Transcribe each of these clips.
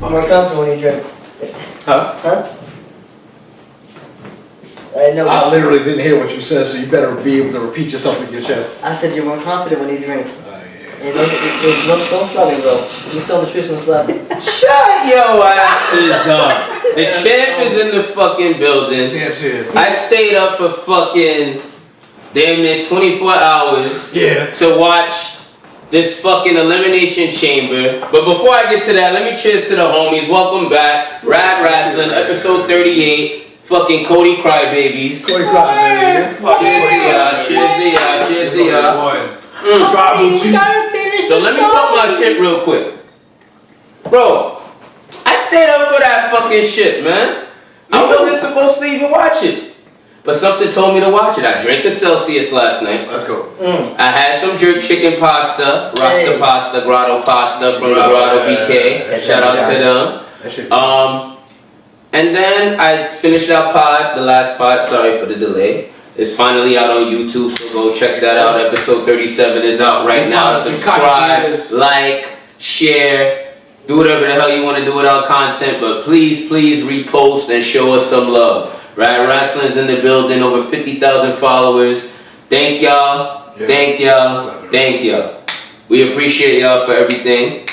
More confident when you drink. Huh? I literally didn't hear what you said, so you better be able to repeat yourself with your chest. I said you're more confident when you drink. Don't slap me, bro. You still the truth, don't slap me. Shut your asses up. The champ is in the fucking building. I stayed up for fucking damn near 24 hours to watch this fucking Elimination Chamber. But before I get to that, let me cheers to the homies. Welcome back. RAD Wrasslin, episode 38. Fucking Cody Crybabies. Cody Crybabies. Cheers to y'all. So let me talk my shit real quick. Bro, I stayed up for that fucking shit, man. I wasn't supposed to even watch it. But something told me to watch it. I drank a Celsius last night. Let's go. I had some jerk chicken pasta, Rasta pasta, grotto pasta from the Grotto BK. Shout out to them. And then I finished our pod, the last pod, sorry for the delay. It's finally out on YouTube, so go check that out. Episode 37 is out right now. Subscribe, like, share, do whatever the hell you want to do with our content, but please repost and show us some love. RAD Wrestlin's in the building, over 50,000 followers. Thank y'all, thank y'all. We appreciate y'all for everything.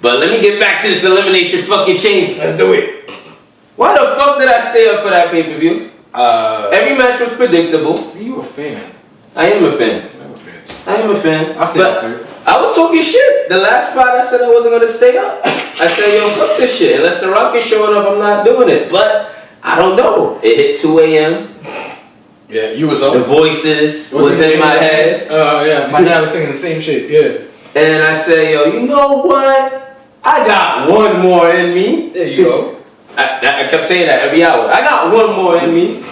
But let me get back to this Elimination fucking chamber. Let's do it. Why the fuck did I stay up for that pay-per-view? Every match was predictable. You a fan? I am a fan. I am a fan. I stay up for it. I was talking shit. The last spot I said I wasn't gonna stay up. I said, yo, fuck this shit. Unless the Rock is showing up, I'm not doing it. But I don't know. It hit 2 a.m. Yeah, you was up. The voices was in my head. Yeah, my dad was singing the same shit. Yeah. And I said, yo, you know what? I got one more in me. There you go. I kept saying that every hour. I got one more in me.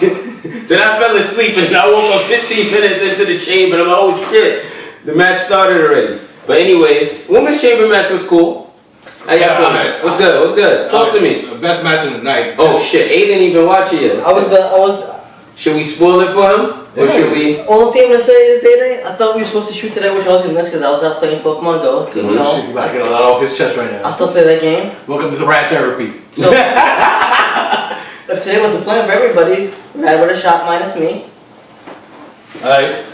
Then I fell asleep and I woke up 15 minutes into the chamber and I'm like, oh shit, the match started already. But anyways, women's chamber match was cool. How y'all feeling? What's good? What's good? Talk to me. The best match of the night. Oh shit, A didn't even watch it yet. Should we spoil it for him? Or should we? Only thing I'm gonna say is, Day, I thought we were supposed to shoot today, which I was gonna miss because I was out playing Pokemon Go. Because you know, you about to get a lot off his chest right now. I still play that game. Welcome to the RAD therapy. So, if today was the plan for everybody, RAD would have shot minus me. Alright.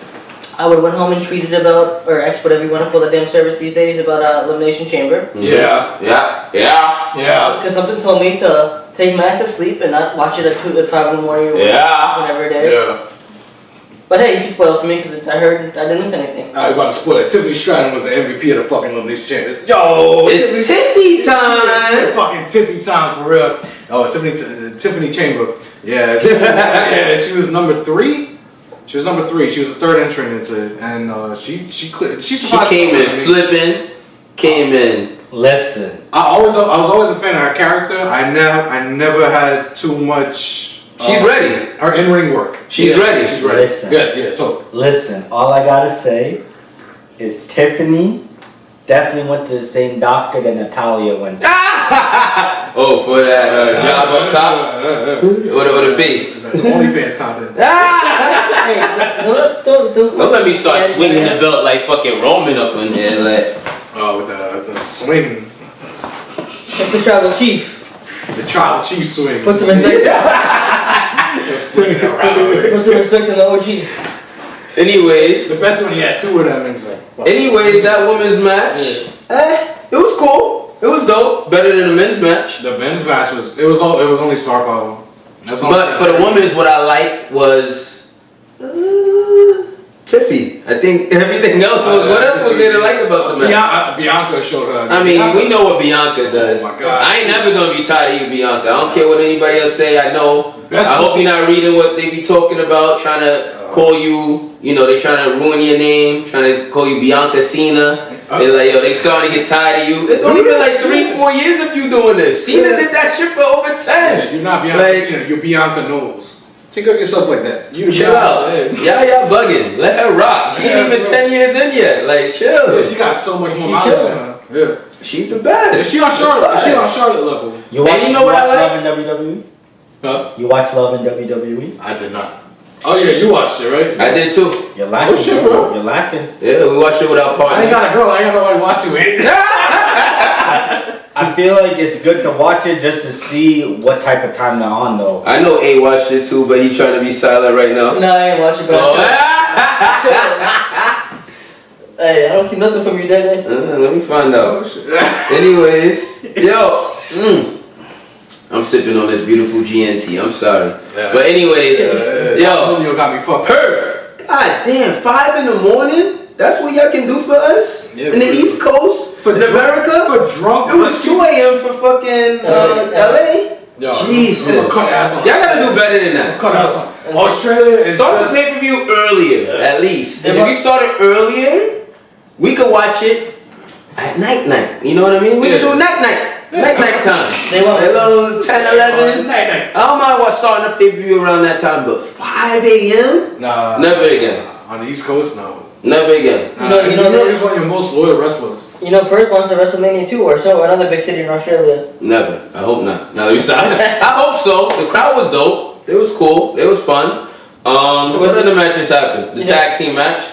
I would have went home and tweeted about, or X, whatever you want to call the damn service these days, about Elimination Chamber. Yeah. Because something told me to take massive sleep and not watch it at 5 in the morning or whenever it is. Yeah. But hey, you can spoil it for me because I heard I didn't miss anything. I was about to spoil it. Tiffany Stratton was the MVP of the fucking Elimination Chamber. Yo, it's Tiffany time. It's fucking Tiffany time for real. Oh, Tiffany Chamber. Yeah, she was number 3. She was number 3. She was the 3rd entrant into it, and she came in flipping. Came in. Listen, I was always a fan of her character. I never had too much. She's ready. Her in-ring work. She's ready. She's ready. Listen. Good. Yeah. Totally. Listen. All I gotta say is Tiffany definitely went to the same doctor that Natalia went to. Oh, for that job up top? Or the face? That's OnlyFans content. Hey, don't let me start swinging the belt like fucking Roman up in there. Like. Oh, with the swing. It's the tribal chief. The tribal chief swing. Put some respect. Put some respect on the OG. Anyways. The best one, he had 2 of them. And like, anyways, that women's match, it was cool. It was dope. Better than the men's match. The men's match was only star power. But for the women's, what I liked was Tiffy. I think everything else was. What else was there to like about the match? Bianca showed her. I mean, we know what Bianca does. Oh my God. I ain't never gonna be tired of you, Bianca. I don't care what anybody else say. I know. I hope you're not reading what they be talking about, trying to call you. You know, they trying to ruin your name, trying to call you Bianca Cena. They're like, yo, they starting to get tired of you. It's only been like 3-4 years of you doing this. Cena did that shit for over 10. Yeah, you're not Bianca Cena. You're Bianca Knowles. Think of yourself like that. You chill out. Y'all bugging. Let her rock. She ain't even 10 years in yet. Like, chill. Yeah, she got so much more mileage in her. Yeah. She's the best. Is she on Charlotte? Is she on Charlotte level? You know what I like? Love in WWE? Huh? You watch Love in WWE? I did not. Oh yeah, you watched it, right? I did too. You're lacking. Oh shit, bro. You're lacking. Yeah, we watched it without partners. I ain't got a girl. I ain't got nobody watching me. I I feel like it's good to watch it just to see what type of time they're on, though. I know A watched it too, but he trying to be silent right now. No, I ain't watching, but hey, I don't keep nothing from you, Daddy. Let me find out. Anyways, yo, I'm sipping on this beautiful GNT. I'm sorry, but anyways, yo, you got me fucked. Perf. God damn, 5 in the morning. That's what y'all can do for us in the East Coast, in America. For drunk. It was 2 a.m. for fucking LA. Yo, Jesus, y'all gotta do better than that. Cut out. Australia is start the pay-per-view earlier, at least. If we started earlier, we could watch it at night. You know what I mean? We could do night time. They want a little 10, 11. I don't mind starting the pay-per-view around that time, but 5 a.m. Nah, never again. On the East Coast, no. Never again. New York is one of your most loyal wrestlers. You know, Perth wants a Wrestlemania 2 or so, another big city in Australia. Never. I hope not. Now let me stop. I hope so. The crowd was dope. It was cool. It was fun. What other matches happened? The tag team match.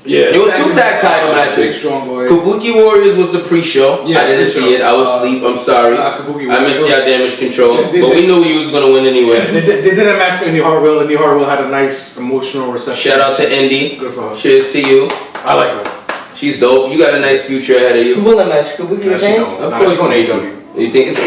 Yeah, it was 2 tag title matches. Big Strong Boy. Kabuki Warriors was the pre-show. Yeah, I didn't see it. I was asleep. I'm sorry. I missed y'all Damage Control, but we knew you was gonna win anyway. They did a match for Indy Hartwell. Indy Hartwell had a nice emotional reception. Shout out to Indy. Good for her. Cheers to you. I like her. She's dope. You got a nice future ahead of you. Who won that match? Kabuki or Zayn? Of course, she's on AEW. You think it's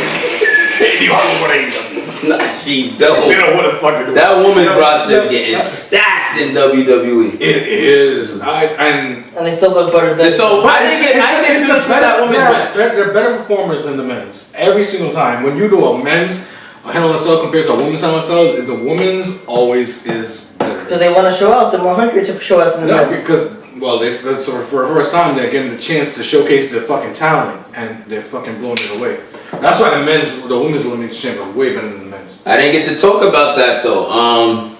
Indy Hartwell on AEW? Nah, she dope. They don't want to fucking do that woman's roster is getting stacked in WWE. It is. And they still look better than so I didn't get finished with that woman's match. They're better performers than the men's. Every single time. When you do a men's Hell in a Cell compared to a women's Hell in a Cell, the women's always is better. Because they want to show out. They're more hungry to show out than the men's. Because, well, so for the first time, they're getting the chance to showcase their fucking talent, and they're fucking blowing it away. That's why the women's Elimination Chamber is way better than the men's. I didn't get to talk about that though.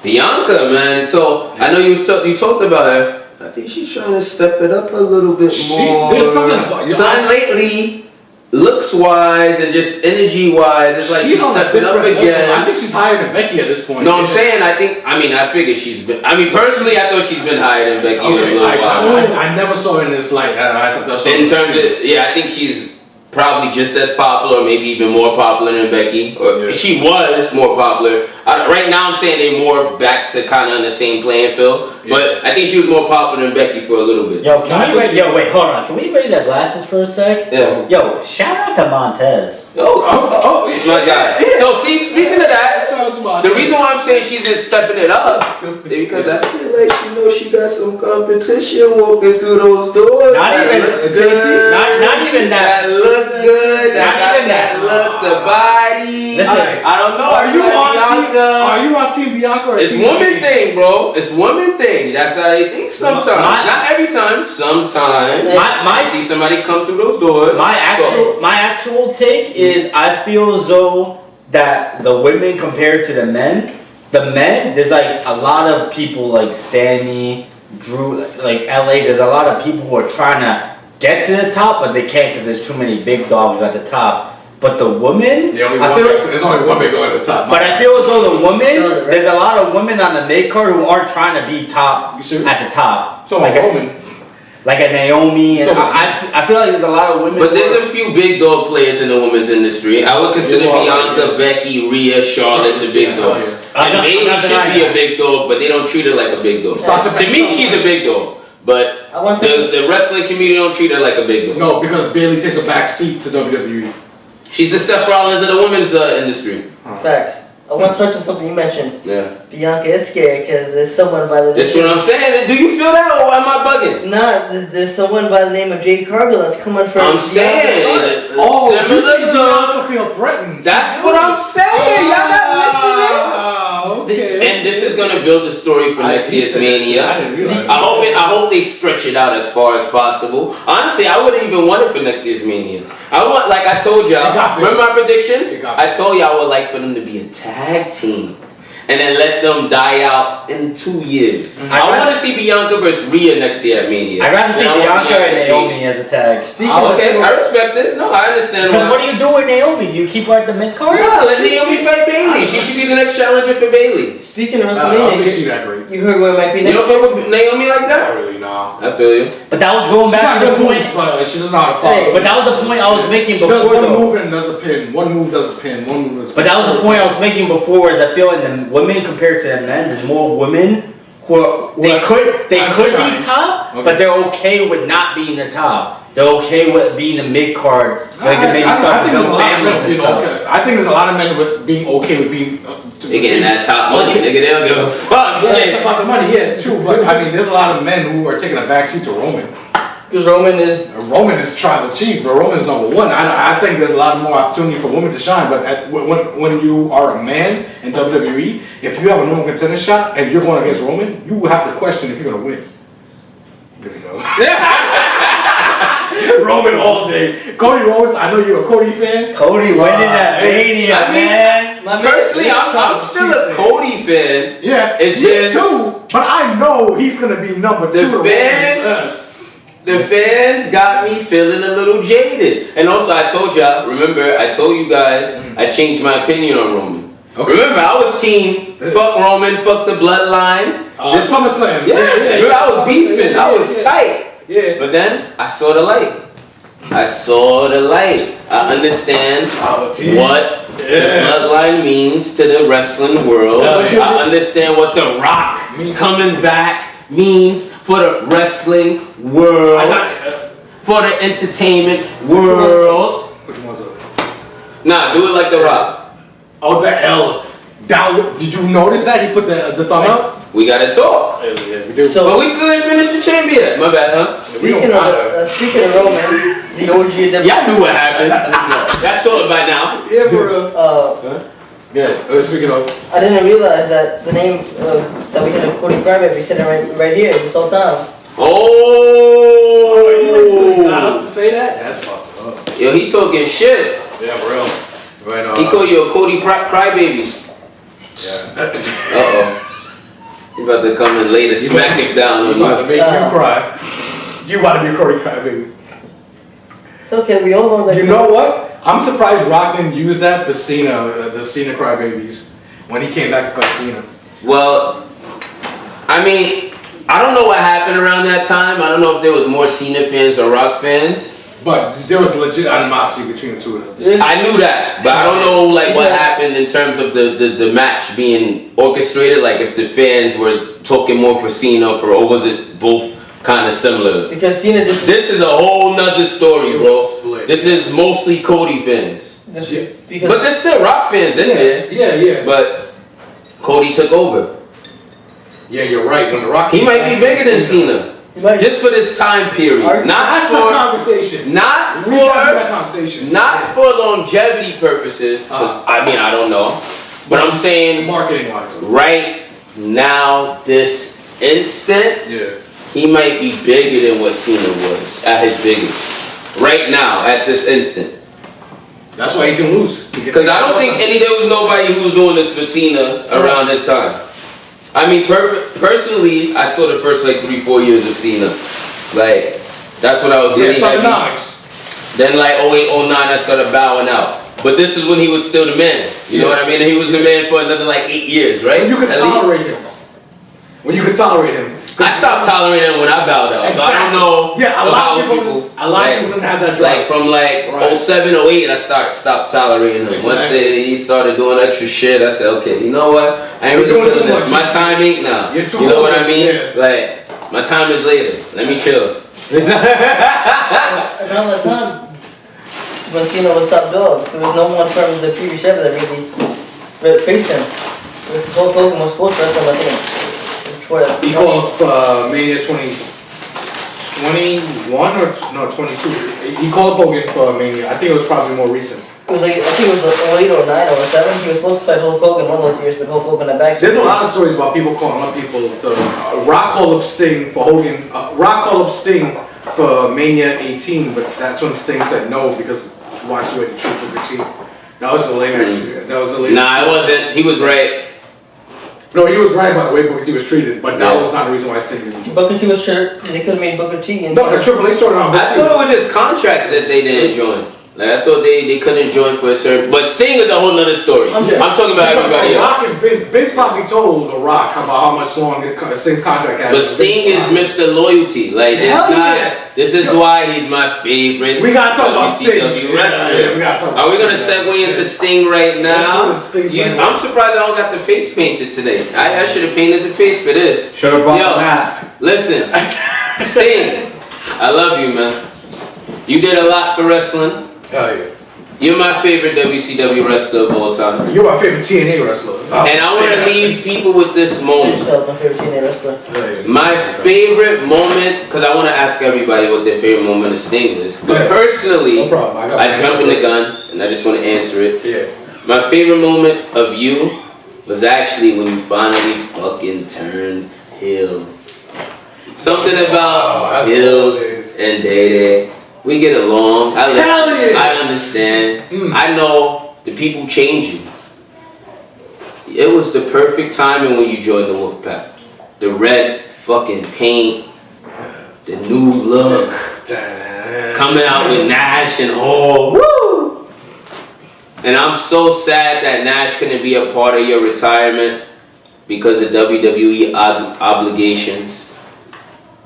Bianca, man. So I know you talked about her. I think she's trying to step it up a little bit more. There's something about lately, looks wise and just energy wise, it's like she's stepping up again. I think she's higher than Becky at this point. No, I'm saying I figured she's been. I mean, personally, I thought she's been higher than Becky in a little while. I never saw her in this light. In terms of, I think she's probably just as popular, or maybe even more popular than Becky. Or she was more popular. Right now, I'm saying they're more back to kind of on the same playing field. But I think she was more popular than Becky for a little bit. Yo, wait, hold on. Can we raise our glasses for a sec? Yeah. Yo, shout out to Montez. Oh, it's my guy. So, see, speaking of that, the reason why I'm saying she's been stepping it up is because I feel like she got some competition walking through those doors. Not even that. That look good. That look, the body. Listen, I don't know. Are you on Team Bianca or It's woman thing, bro. It's woman thing. That's how they think sometimes. Not every time. Sometimes. I see somebody come through those doors. My actual take is I feel as though that the women compared to the men, there's like a lot of people like Sami, Drew, like LA. There's a lot of people who are trying to get to the top, but they can't because there's too many big dogs at the top. But the women, there's only one big dog at the top. But I feel as though the women, there's a lot of women on the mid card who aren't trying to be top at the top. So like a woman. Like a Naomi, and I feel like there's a lot of women. But there's a few big dog players in the women's industry. I would consider Bianca, Becky, Rhea, Charlotte the big dogs. And Bayley should be a big dog, but they don't treat her like a big dog. To me, she's a big dog. But the wrestling community don't treat her like a big dog. No, because Bayley takes a back seat to WWE. She's the Seth Rollins of the women's industry. Facts. I want to touch on something you mentioned. Yeah. Bianca is scared because there's someone by the name. That's what I'm saying. Do you feel that, or am I bugging? Nah, there's someone by the name of Jade Cargill that's coming from. I'm saying. Bianca feel threatened. That's what I'm saying. Y'all not listening. Okay. And this is gonna build a story for next year's Mania. I hope they stretch it out as far as possible. Honestly, I wouldn't even want it for next year's Mania. I want, like I told y'all. Remember my prediction? I told y'all I would like for them to be a tag team. and then let them die out in 2 years. I want to see Bianca versus Rhea next year at Mania. I'd rather see Bianca and Naomi as a tag. Okay, I respect it. No, I understand. Because what do you do with Naomi? Do you keep her at the mid card? Yeah, let Naomi fight Bailey. She should be the next challenger for Bailey. Speaking of I don't WrestleMania, think she's that great. you heard where it might be You next. don't fuck with Naomi like that? Not really, nah. I feel you. But that was going She got back to good the point. moves, but she doesn't know how to follow. Hey, But that was the point I was making She does before. one though. move and does a pin. One move does a pin. One move does a pin. But that was the point I was making before. Is I feel in the women compared to the men, there's more women who are, they could be top, but they're okay with not being the top. They're okay with being the mid card, so they can maybe start to build families and stuff. I think there's a lot of men with being okay with being. They getting that top money, nigga. They don't give a fuck. Yeah, it's about the money, yeah, true. But I mean, there's a lot of men who are taking a backseat to Roman. Because Roman is tribal chief. Roman's number one. I think there's a lot more opportunity for women to shine. But when you are a man in WWE, if you have a number one contender shot and you're going against Roman, you have to question if you're going to win. There we go. Roman all day. Cody Rhodes, I know you're a Cody fan. Cody winning that Mania, man. Personally, I'm still a Cody fan. Yeah, It's me just too. But I know he's going to be number two. The fans got me feeling a little jaded. And also, I told y'all, remember, I told you guys, I changed my opinion on Roman. Okay. Remember, I was team, fuck Roman, fuck the bloodline. This SummerSlam. Yeah. Remember, I was beefing, I was tight. Yeah. But then, I saw the light. I understand what the bloodline means to the wrestling world. I understand what The Rock coming back means for the wrestling world, for the entertainment world. Which one's up? Nah, do it like The Rock. Oh, the L. Did you notice that he put the thumb up? We gotta talk. Yeah, we do. So- But we still ain't finished the chamber yet. My bad, huh? speaking of Roman, the OG of Y'all knew what happened. Y'all saw it by now. Yeah, for real. Yeah. Speaking of, I didn't realize that the name that we had of Cody Crybabies sitting right here this whole time. Oh! you got up to say that? That's fucked up. Yo, he talking shit. Yeah, for real. Right on. He called you a Cody Crybaby. Yeah. Uh-oh. He about to come and lay the smack him down on You about to you. make you cry. You about to be Cody cry, baby. It's okay, we all know that. You know what? I'm surprised Rock didn't use that for Cena, the Cena Crybabies, when he came back to fight Cena. Well, I mean, I don't know what happened around that time. I don't know if there was more Cena fans or Rock fans. But there was legit animosity between the two of them. I knew that, but I don't know like what happened in terms of the match being orchestrated. Like if the fans were talking more for Cena or was it both kind of similar? Because Cena just. This is a whole nother story, bro. This is mostly Cody fans. Because But there's still Rock fans in there. Yeah. But Cody took over. Yeah, you're right. When the Rock He might be bigger than Cena. Just for this time period. That's a conversation. Not for longevity purposes. I mean, I don't know. But I'm saying marketing wise. Right now, this instant, he might be bigger than what Cena was at his biggest. Right now, at this instant. That's why he can lose. Because I don't think there was nobody who was doing this for Cena around this time. I mean, personally, I saw the first like 3-4 years of Cena. Like, that's when I was really heavy. Then like 08, 09, I started bowing out. But this is when he was still the man. You know what I mean? And he was the man for another like 8 years, right? When you could tolerate him. When you could tolerate him. I stopped tolerating him when I bowed out. So I don't know. Yeah, a lot of people didn't have that drive. Like from like 07, 08, I stopped tolerating him. Once he started doing extra shit, I said, okay, you know what? I ain't really feeling this. My time ain't now. You know what I mean? Like, my time is later. Let me chill. around that time, when Cena was top dog, there was no one from the previous ever that really faced him. It was Hulk Hogan was supposed to wrestle him, I think. He called Mania 21 or no 22. He called Hogan for Mania. I think it was probably more recent. It was like, I think it was 08 or 09 or 07. He was supposed to fight Hulk Hogan one of those years, but Hulk Hogan got back. There's a lot of stories about people calling up people. Rock called up Sting for Hogan. Rock called up Sting for Mania 18, but that's when Sting said no because watched you at the Triple T. That was the lame. That was the lame. Nah, it wasn't. He was right. No, he was right about the way Booker T was treated, but that was not the reason why Sting didn't join. Booker T was sure they could have made Booker T. And No, the Triple H started on Booker I T. thought it was just contracts that they didn't join. Like I thought they couldn't join for a certain. But Sting is a whole nother story. I'm talking about everybody else. Vince probably told The Rock about how much long Sting's contract has. But Sting is Mr. Loyalty. Like this guy. This is why he's my favorite. We gotta talk about Sting. WCW wrestler. Yeah, we gotta talk about Are we gonna segue into Sting right now? I'm surprised I don't got the face painted today. I should have painted the face for this. Should have brought the mask. Listen, Sting, I love you, man. You did a lot for wrestling. Hell yeah. You're my favorite WCW wrestler of all time. You're my favorite TNA wrestler. And I want to leave people with this moment. My favorite TNA wrestler. My favorite moment, because I want to ask everybody what their favorite moment of Sting is. But personally, No problem. I jump in the gun, and I just want to answer it. Yeah. My favorite moment of you was actually when you finally fucking turned heel. Something about Hills and Day. We get along. I understand. I know the people change you. It was the perfect timing when you joined the Wolfpack. The red fucking paint, the new look, coming out with Nash and all. Woo! And I'm so sad that Nash couldn't be a part of your retirement because of WWE obligations.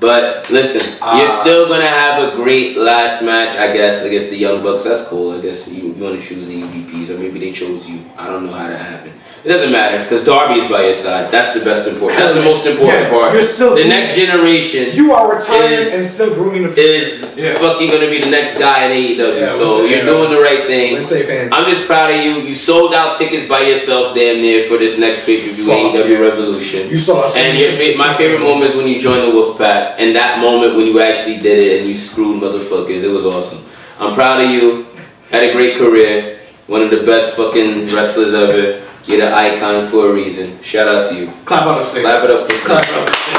But listen, you're still gonna have a great last match, I guess, against the Young Bucks. That's cool. I guess you want to choose the EVPs, or maybe they chose you. I don't know how that happened. It doesn't matter because Darby is by your side. That's the best important. That's the most important part. You're still the next generation. You are retired and still grooming the is fucking gonna be the next guy in AEW. Yeah, so you're doing the right thing. Let's say fans. I'm just proud of you. You sold out tickets by yourself, damn near, for this next pay-per-view AEW Revolution. You saw us. And my favorite moment is when you joined the Wolfpack, and that moment when you actually did it and you screwed motherfuckers. It was awesome. I'm proud of you. Had a great career. One of the best fucking wrestlers ever. You're the icon for a reason. Shout out to you. Clap on the stage. Clap it up for Clap Sting. on the stage.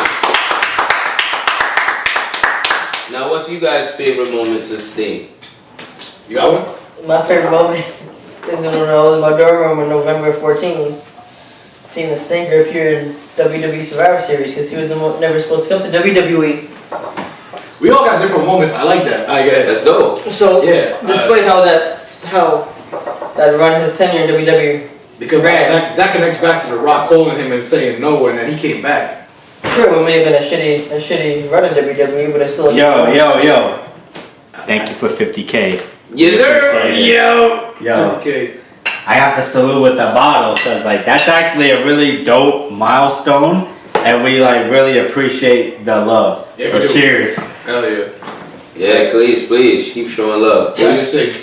Now, what's you guys' favorite moments of Sting? You got one? My favorite moment is when I was in my dorm room on November 14, seeing the Stinger appear in WWE Survivor Series because he was never supposed to come to WWE. We all got different moments. I like that. I get it. Let's go. So, Yeah. despite how that run his tenure in WWE. Because that connects back to The Rock calling him and saying no, and then he came back. Sure, it may have been a shitty run in WWE, but it's still. Yo. Thank you for 50K. Yes, sir. Yo. Okay. I have to salute with the bottle because like that's actually a really dope milestone, and we like really appreciate the love. Yeah, so cheers. Hell yeah. Yeah, please keep showing love. Yeah, Sting.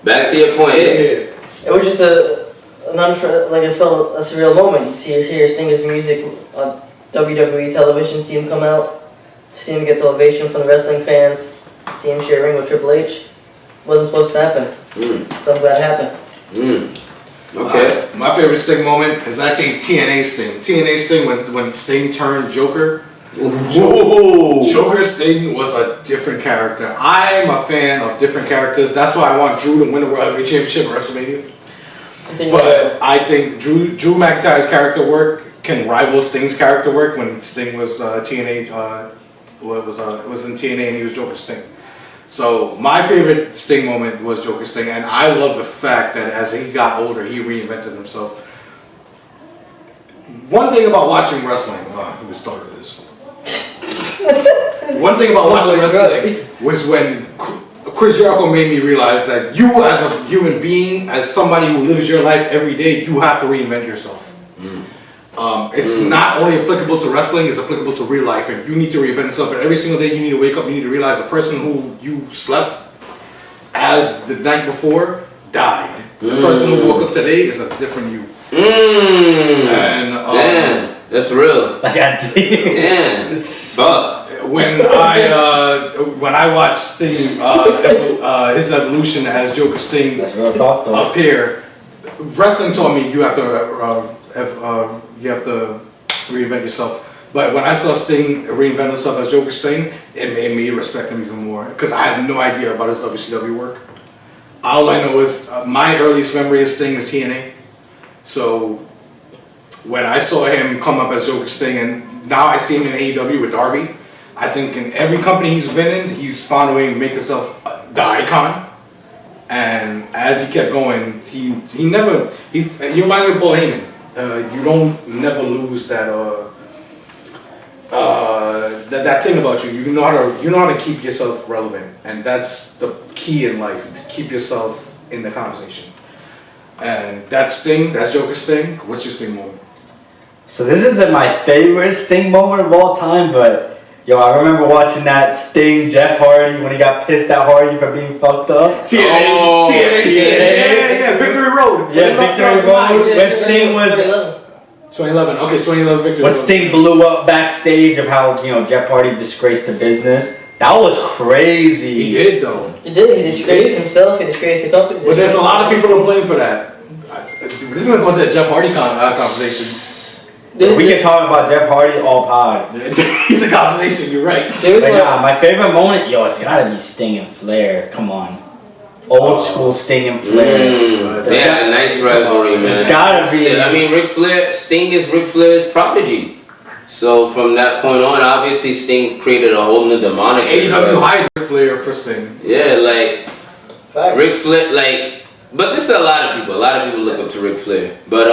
Back to your point. Yeah. It was just it felt a surreal moment. You hear Stinger's music on WWE television, see him come out, see him get the ovation from the wrestling fans, see him share a ring with Triple H. Wasn't supposed to happen. So I'm glad it happened. Okay. My favorite Sting moment is actually TNA Sting. TNA Sting when Sting turned Joker. Joker Sting was a different character. I'm a fan of different characters. That's why I want Drew to win the World Heavyweight Championship at WrestleMania. But I think Drew McIntyre's character work can rival Sting's character work when Sting was TNA. It was in TNA and he was Joker Sting. So my favorite Sting moment was Joker Sting, and I love the fact that as he got older, he reinvented himself. One thing about watching wrestling, who was started with this? One thing about watching wrestling was when Chris Jericho made me realize that you, as a human being, as somebody who lives your life every day, you have to reinvent yourself. It's not only applicable to wrestling, it's applicable to real life. And you need to reinvent yourself. And every single day you need to wake up, you need to realize the person who you slept as the night before died. The person who woke up today is a different you. And damn, that's real. Damn. Fuck. When I watched Sting, his evolution as Joker Sting appear, wrestling taught me you have to reinvent yourself. But when I saw Sting reinvent himself as Joker Sting, it made me respect him even more because I had no idea about his WCW work. All I know is my earliest memory of Sting is TNA. So when I saw him come up as Joker's thing, and now I see him in AEW with Darby. I think in every company he's been in, he's found a way to make himself the icon. And as he kept going, he never. You remind me of Paul Heyman. You don't never lose that that thing about you. You know how to keep yourself relevant, and that's the key in life, to keep yourself in the conversation. And that's Sting. That's Joker's Sting. What's your Sting moment? So this isn't my favorite Sting moment of all time, but yo, I remember watching that Sting Jeff Hardy when he got pissed at Hardy for being fucked up. TNA, Victory Road. Yeah, Victory Road. When Sting was 2011. Okay, 2011 Victory when Road. Sting blew up backstage of how Jeff Hardy disgraced the business. That was crazy. He did though. He did. He disgraced himself. He disgraced the company. But there's a lot of people to blame for that. This is gonna go to that Jeff Hardy conversation. We can talk about Jeff Hardy all pod. He's a conversation. You're right. But yeah, my favorite moment, it's gotta be Sting and Flair. Come on, old school Sting and Flair. They had a nice rivalry, man. It's gotta be. I mean, Sting is Ric Flair's prodigy. So from that point on, obviously Sting created a whole new demonic. AEW hired Ric Flair for Sting. Yeah, like Ric Flair, but this is a lot of people. A lot of people look up to Ric Flair. But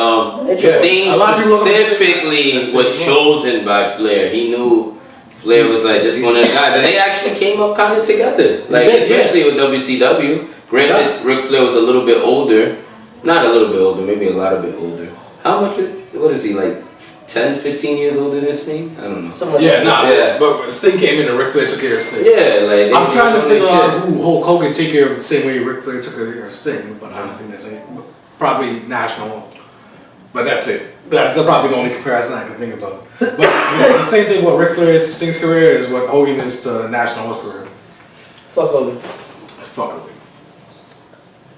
Sting specifically was chosen by Flair. He knew Flair was like just one of the guys, and they actually came up kind of together. Especially with WCW. Granted, Ric Flair was a little bit older, not a little bit older, maybe a lot of bit older. How much? What is he like? 10, 15 years older than Sting? I don't know. But Sting came in and Ric Flair took care of Sting. Yeah, I'm trying to figure out who Hulk Hogan take care of the same way Ric Flair took care of Sting, but I don't think that's it. Probably national. But that's it. That's probably the only comparison I can think about. But the same thing what Ric Flair is to Sting's career is what Hogan is to National's career. Fuck Hogan. Fuck Hogan.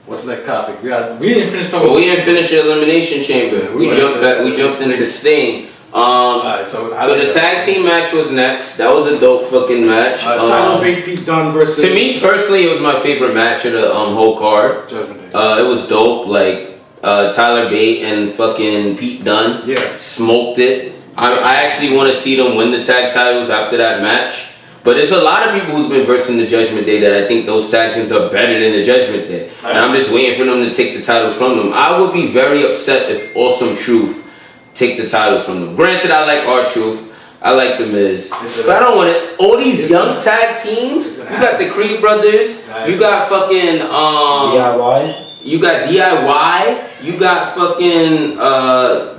What's the next topic? We didn't finish talking. Well, we didn't finish the Elimination Chamber. We jumped into Sting. So the tag team match was next. That was a dope fucking match. Tyler Bate, Pete Dunne versus. To me personally, it was my favorite match of the whole card. Judgment Day. It was dope. Tyler Bate and fucking Pete Dunne. Yeah. Smoked it. I actually want to see them win the tag titles after that match. But there's a lot of people who's been versing the Judgment Day that I think those tag teams are better than the Judgment Day. And I'm just waiting for them to take the titles from them. I would be very upset if Awesome Truth take the titles from them. Granted, I like R-Truth. I like The Miz. But I don't want it. All these young tag teams. You got the Creed Brothers. You got fucking... DIY. You got DIY. You got fucking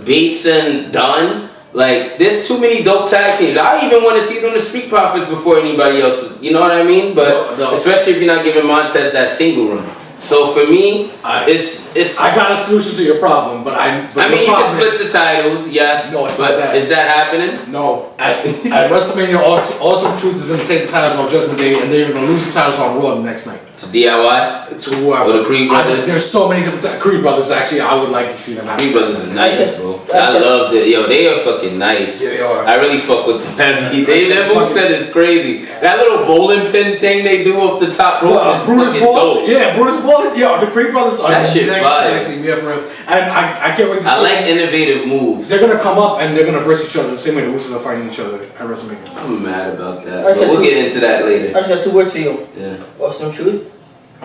Bates and Dunn. There's too many dope tag teams. I even want to see them to Street Profits before anybody else. You know what I mean? But especially if you're not giving Montez that single run. So for me, it's. I got a solution to your problem, but I mean, you can split the titles, yes. No, it's not that. Is that happening? No. At WrestleMania, Awesome Truth is going to take the titles on Judgment Day, and they're going to lose the titles on Raw the next night. To DIY? To whoever. Or the Creed Brothers? There's so many different Creed Brothers. Actually, I would like to see them. Creed Brothers are nice, bro. I love it. Yo, they are fucking nice. Yeah, they are. I really fuck with them. Their moveset is crazy. That little bowling pin thing they do up the top rope is Brutus fucking dope. Yeah, Brutus Ball. Yeah, the Creed Brothers are that the next tag team. Yeah, for real. And I can't wait to see. I like innovative moves. They're gonna come up and they're gonna verse each other the same way the Usos are fighting each other at WrestleMania. I'm mad about that. But we'll get into that later. I just got 2 words for you. Yeah. Awesome Truth.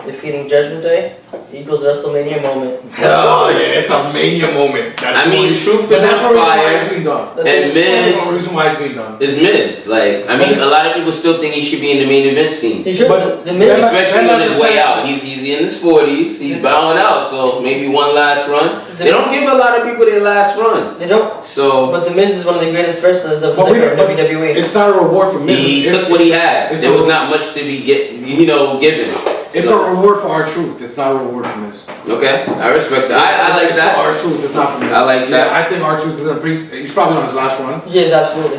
Defeating Judgment Day equals Wrestlemania moment. Oh yeah, it's a mania moment. Truth is on fire. And Miz. That's the reason why it's being done. Is Miz. A lot of people still think he should be in the main event scene. He should, but the Miz, especially on his way out. He's in his 40s. He's bowing out, so maybe one last run. They don't give a lot of people their last run. They don't. So, but the Miz is one of the greatest wrestlers of WWE. It's not a reward for Miz. He took what he had. There was not much to be given. It's a reward for R-Truth. It's not a reward for Miz. Okay, I respect that. I like that. For R-Truth, it's not for Miz. I like that. I think R-Truth is he's probably on his last run. Yes, absolutely.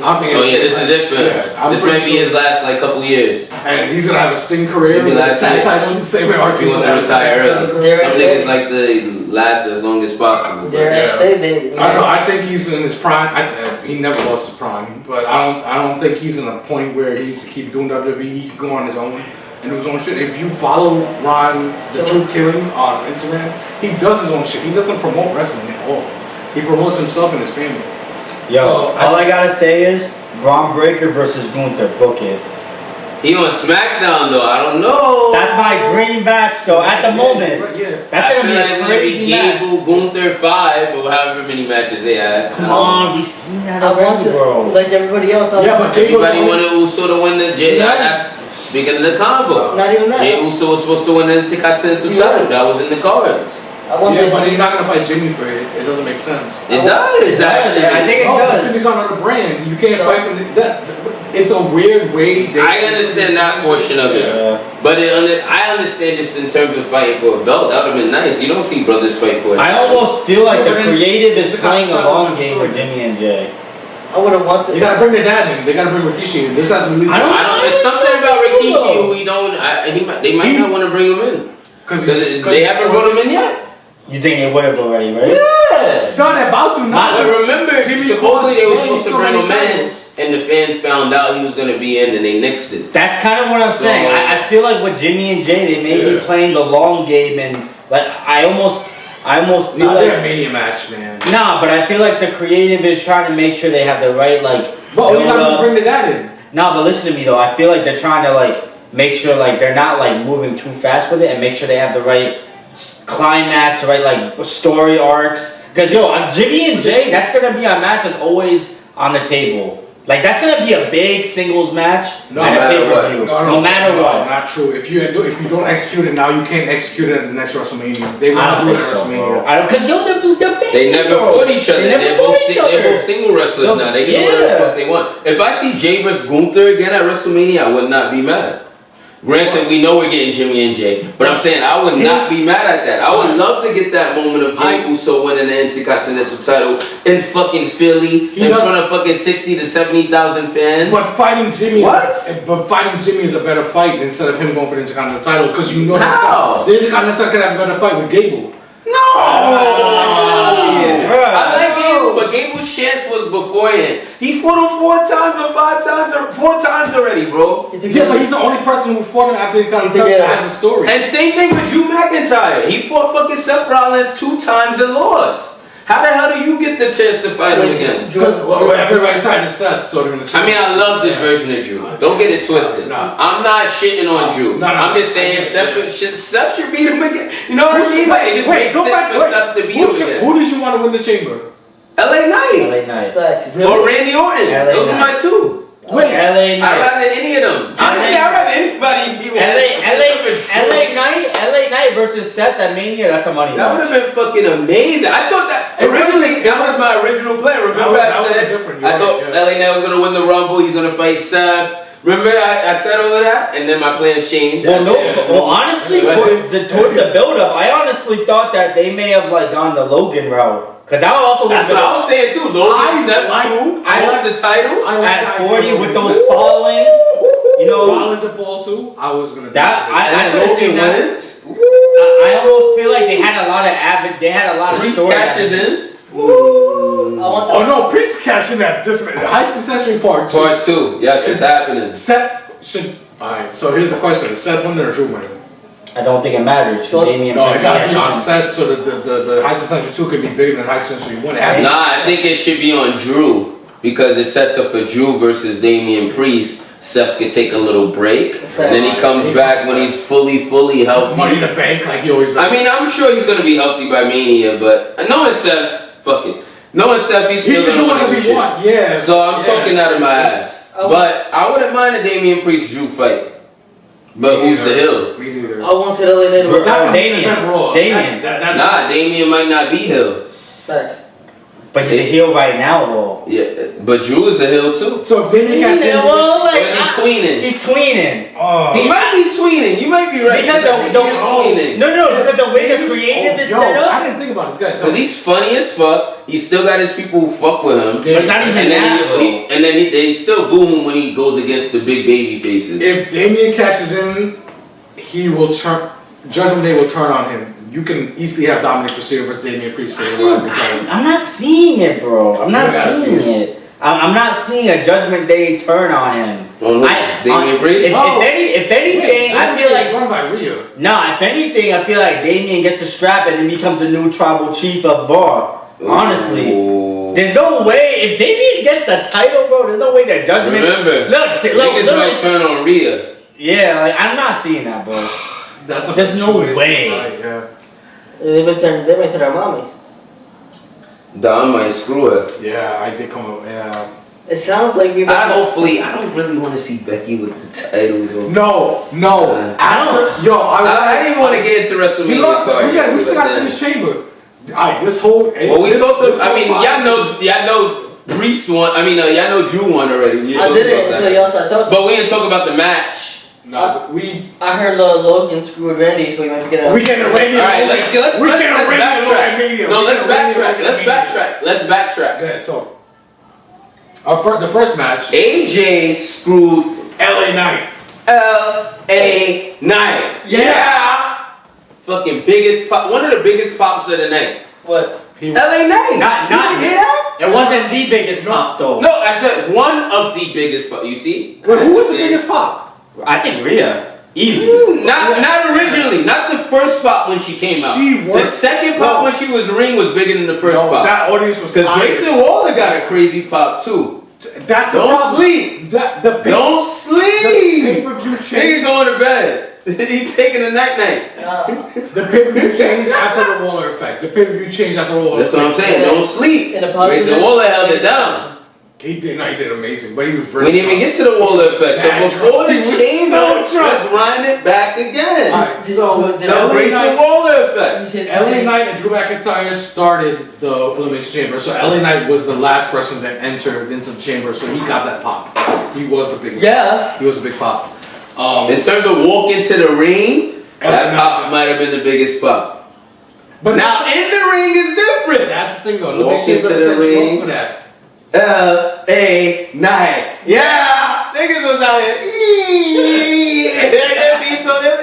This is it for him. This might be his last couple years. And he's gonna have a Sting career. Maybe last year. Titles the same way R-Truth. He wants to retire early. Some niggas like to last as long as possible. I think he's in his prime. He never lost his prime, but I don't think he's in a point where he needs to keep doing WWE. He can go on his own and do his own shit. If you follow Ron, the Truth Killings on Instagram, he does his own shit. He doesn't promote wrestling at all. He promotes himself and his family. Yo, So, all I gotta say is Braun Breaker versus Gunther. Book it. He on SmackDown though. I don't know. That's my dream match though. At the moment, Yeah. that's gonna be a crazy match. Gable, Gunther 5 or however many matches they had. Come on, we seen that I want already, to, bro. like everybody else. I Yeah, want but Gable's Everybody only- wanted Uso to win the J. That's speaking of the combo. Not even that. Jey Uso was supposed to win the Intercontinental title. That was in the cards. I want Yeah, the, but you're not gonna fight Jimmy for it. It doesn't make sense. It does actually. I think it Oh, but does. Jimmy's on another brand. You can't fight for that. It's a weird way. I understand that portion of it. Yeah. But I understand just in terms of fighting for a belt. That would have been nice. You don't see brothers fight for it. I almost feel like the creative is the playing a concept long of the game story. with Jimmy and Jay. I would have wanted. You gotta bring the dad in. They gotta bring Rikishi in. This has to be. I don't. There's something about Rikishi who we don't. They might not want to bring him in Because they haven't brought him in yet. You think they would have already, right? Yeah. It's not about to not. But remember, Jimmy supposedly they were supposed to so bring many him in, titles. and the fans found out he was going to be in, and they nixed it. That's kind of what I'm So- saying. I feel like with Jimmy and Jay, they may be playing the long game, and like I almost feel Not their like Mania match, man. nah, but I feel like the creative is trying to make sure they have the right like. But you build gotta just up. bring the dad in. Nah, but listen to me though. I feel like they're trying to like make sure like they're not like moving too fast with it, and make sure they have the right climax, right like story arcs. Cause yo, Jimmy and Jay, that's gonna be a match that's always on the table. Like that's gonna be a big singles match No at a matter pay-per-view. what. No matter what. Not true. If you don't execute it now, you can't execute it at the next WrestleMania. They I want to don't do it think at so, WrestleMania. bro. I don't, cause yo, the They never fought each other. They never They're fought both, each they're other. both single wrestlers No, now. They can do whatever the yeah. fuck they want. If I see Jay versus Gunther again at WrestleMania, I would not be mad. Granted, we know we're getting Jimmy and Jay, but I'm saying I would not be mad at that. I would love to get that moment of Jey Uso winning the Intercontinental title in fucking Philly in front of fucking 60 to 70,000 fans. But fighting Jimmy, What? But fighting Jimmy is a better fight instead of him going for the Intercontinental title because you know How? the Intercontinental could have a better fight with Gable. No! I like Gable, but Gable's chance was beforehand. He fought him 4 times or 5 times or 4 times already, bro. Yeah, but he's the only person who fought him after the Intercontinental Yeah. that has a story. And same thing with Drew McIntyre. He fought fucking Seth Rollins 2 times and lost. How the hell do you get the chance to fight him again? Well, everybody's trying to set, so they're gonna. I mean, I love this version of Drew. Don't get it twisted. No. I'm not shitting on Drew. No. I'm just saying Seth should beat him again. You know what I mean? Like, it just makes sense for Seth to beat him again. Who did you want to win the chamber? LA Knight. LA Knight. Facts. Or Randy Orton. LA Those are Knight. my 2. Wait, LA I'd Knight. rather any of them. Honestly, I'd rather anybody beat LA Knight versus Seth at Mania. That's a money That would match. have been fucking amazing. I thought that originally that was my original plan. Remember That I would've said been different. You're I thought right, yeah. LA Knight was gonna win the Rumble. He's gonna fight Seth. Remember I said all of that, and then my plans changed. Well, I no. said- Well, honestly, towards the build-up, I honestly thought that they may have like gone the Logan route, because that also That's what I was saying too. Logan Seth I won the title. at 40 with those followings. You know, Rollins and Paul too. I was gonna. that I And could have seen Logan that. wins. I almost feel like they had a lot of They had a lot of Priest story. cashes in. I want Oh no, Priest cashing that. This Heist Accessory Part 2. Part 2. Yes, it's happening. Seth should. Alright, so here's the question: is Seth winning or Drew winning? I don't think it matters. Don't- Damian No, it Priest gotta be on cashed Seth so that the Heist Accessory 2 could be bigger than Heist Accessory 1. It has to be. Nah, I think it should be on Drew because it sets up for Drew versus Damian Priest. Seth could take a little break, and then he comes back when he's fully Money healthy. in the bank like he always does. I mean, I'm sure he's gonna be healthy by Mania, but knowing Seth, fuck it. Knowing Seth, he's he still can do gonna whatever win he shit. wants. Yeah. So I'm talking out of my ass. But I wouldn't mind a Damian Priest Drew fight. But who's the hill? Me neither. I wanted LA Knight to Drew- win. That was Damian. Raw. Damian. That's Nah, Damian might not be hill. Facts. But he's a heel right now, though. Yeah, but Drew is a hill too. So if Damian cashes in, Well, Or is he tweening? he's tweening. He might be tweening. You might be right. Because I think he is tweening. No, because the way the creative is set I up. didn't think about this guy. Because he's funny as fuck. He still got his people who fuck with him. But it's not even and then, that, they still boo him when he goes against the big baby faces. If Damian cashes in, he will turn. Judgment Day will turn on him. You can easily have Dominic Mysterio versus Damian Priest for the world title. I'm not seeing it, bro. I'm not You gotta seeing see it. I'm not seeing a Judgment Day turn on him. On who? Damian Priest? If anything, I feel like run by Rhea. nah. If anything, I feel like Damian gets a strap and then becomes a new tribal chief of Raw. Honestly. Ooh. There's no way, if Damien gets the title, bro, there's no way that Judgment... Remember, niggas might turn on Rhea. Yeah, like, I'm not seeing that, bro. There's no way. Right, yeah. They might turn our mommy. Don might screw it. Yeah, I did come up. Yeah. It sounds like we. I don't really want to see Becky with the title though. No. I didn't want to get into WrestleMania card. We still got to finish Chamber. Alright, this whole. Well, we talked. Y'all know Priest won. Y'all know Drew won already. I didn't until y'all started talking. But we didn't talk about the match. No, I heard Logan screwed Randy, so we might get a. We get a Randy. Alright, let's backtrack. No, let's backtrack. Let's backtrack. Go ahead, talk. The first match. AJ screwed LA Knight. LA Knight. Yeah. Fucking biggest pop. One of the biggest pops of the night. What? LA Knight. Not hear that? It wasn't the biggest pop, though. No, I said one of the biggest pop. You see? Wait, who was the biggest pop? I think Rhea. Easy. Not originally. Not the first pop when she came out. The second pop when she was ring was bigger than the first pop. That audience was because Grayson Waller got a crazy pop too. That's the Don't problem. sleep. Don't sleep. The pay-per-view Nigga changed. going to bed. He's taking a night. The pay-per-view changed after the Waller effect. The pay-per-view changed after the Waller That's what I'm saying. Don't sleep. Grayson Waller held it down. He did amazing, but he was We very. didn't even get to the Waller effect. So before the change, let's wind it back again. Alright, so the Grayson Waller effect. LA Knight and Drew McIntyre started the Elimination Chamber. So LA Knight was the last person that entered into the chamber, so he got that pop. He was the biggest. Yeah. He was a big pop. In terms of walking to the ring, that pop might have been the biggest pop. But now in the ring is different. That's the thing though. Walking to the ring for that. LA Knight. Yeah. Niggas was out here.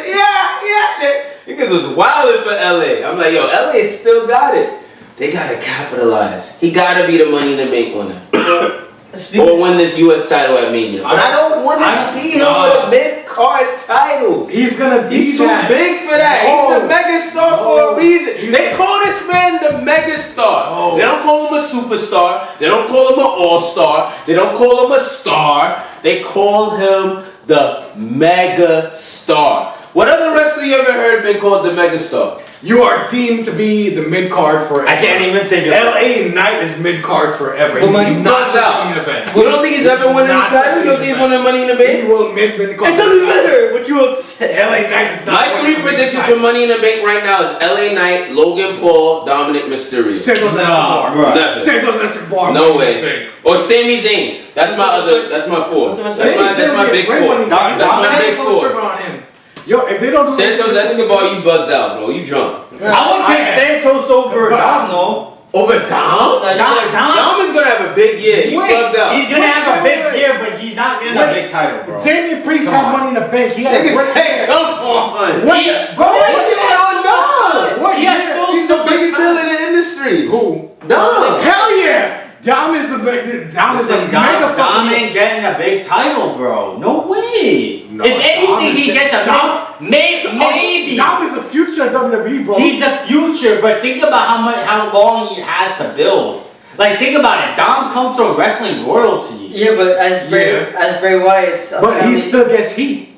Yeah. Niggas was wilding for LA. I'm like, yo, LA still got it. They gotta capitalize. He gotta be the Money in the Bank winner. Or win this US title at Mania. But I don't want to see him with a mid-card title. He's gonna be He's too big for that. He's the megastar for a reason. They call this man the megastar. They don't call him a superstar. They don't call him an all-star. They don't call him a star. They call him the megastar. What other wrestler you ever heard been called the megastar? You are deemed to be the mid card forever. I can't even think of it. LA Knight is mid card forever. Well, He's not out. the event. You don't think he's ever winning the title? You don't think he's winning Money in the Bank? He will mid card. It doesn't matter what you have to say. LA Knight is not. My three predictions for Money in the Bank right now is LA Knight, Logan Paul, Dominic Mysterio. Santos Escobar. Never. Santos Escobar. No way. Or Sami Zayn. That's my four. That's my big four. That's my big four. Yo, if they don't do Santos Escobar, you bugged out, bro. You drunk. I would take Santos over Dom, though. Over Dom? Dom is gonna have a big year. You bugged out. He's gonna have a big year, but he's not getting a big title, bro. Damian Priest had Money in the Bank. He had a great year. Come on. Bro, What? He's the biggest heel in the industry. Who? Dom. Hell yeah! Dom is the mega Dom ain't getting a big title, bro. No way. No, if anything, he gets a maybe. Dom is the future of WWE, bro. He's the future, but think about how long he has to build. Like, think about it. Dom comes from wrestling royalty. Yeah, but as Bray Wyatt's. But he still gets heat.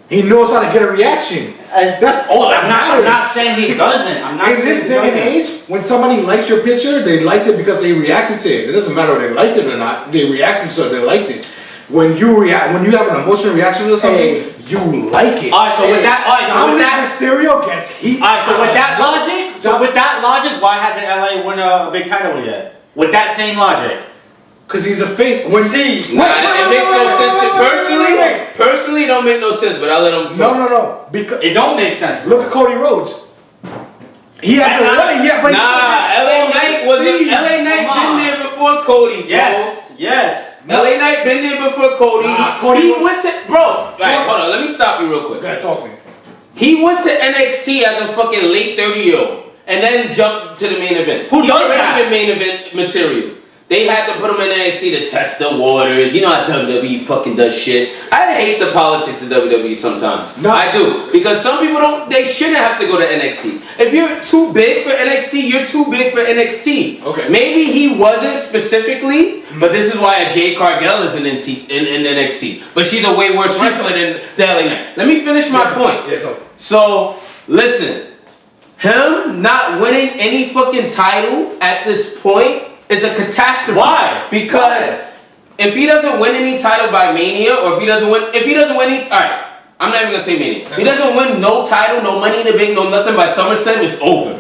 He knows how to get a reaction. That's all that matters. I'm not saying he doesn't. I'm not In saying this day and age, when somebody likes your picture, they liked it because they reacted to it. It doesn't matter if they liked it or not. They reacted so they liked it. When you have an emotional reaction to something, you like it. Alright, so with that, Mysterio gets heat. Alright, so with that logic, why hasn't LA won a big title yet? With that same logic. Because he's a face. It makes no sense. Personally, it don't make no sense, but I'll let him talk. No. Because it don't make sense. Look at Cody Rhodes. He has a way. LA Knight LA Knight been there before Cody. Yes. LA Knight been there before Cody. He went to Alright, hold on. Let me stop you real quick. Go ahead, talk to me. He went to NXT as a fucking late 30-year-old and then jumped to the main event. Who does that? He's already been main event material. they had to put him in NXT to test the waters. You know how WWE fucking does shit. I hate the politics of WWE sometimes. No. I do. Because some people they shouldn't have to go to NXT. If you're too big for NXT, you're too big for NXT. Okay. Maybe he wasn't specifically, but this is why a Jade Cargill is in NXT. But she's a way worse wrestler than the LA Knight. Let me finish my point. Yeah, go. So, listen. Him not winning any fucking title at this point is a catastrophe. Why? Because if he doesn't win any title by Mania, or if he doesn't win any, alright, I'm not even gonna say Mania. If he doesn't win no title, no money in the bank, no nothing by SummerSlam, it's over.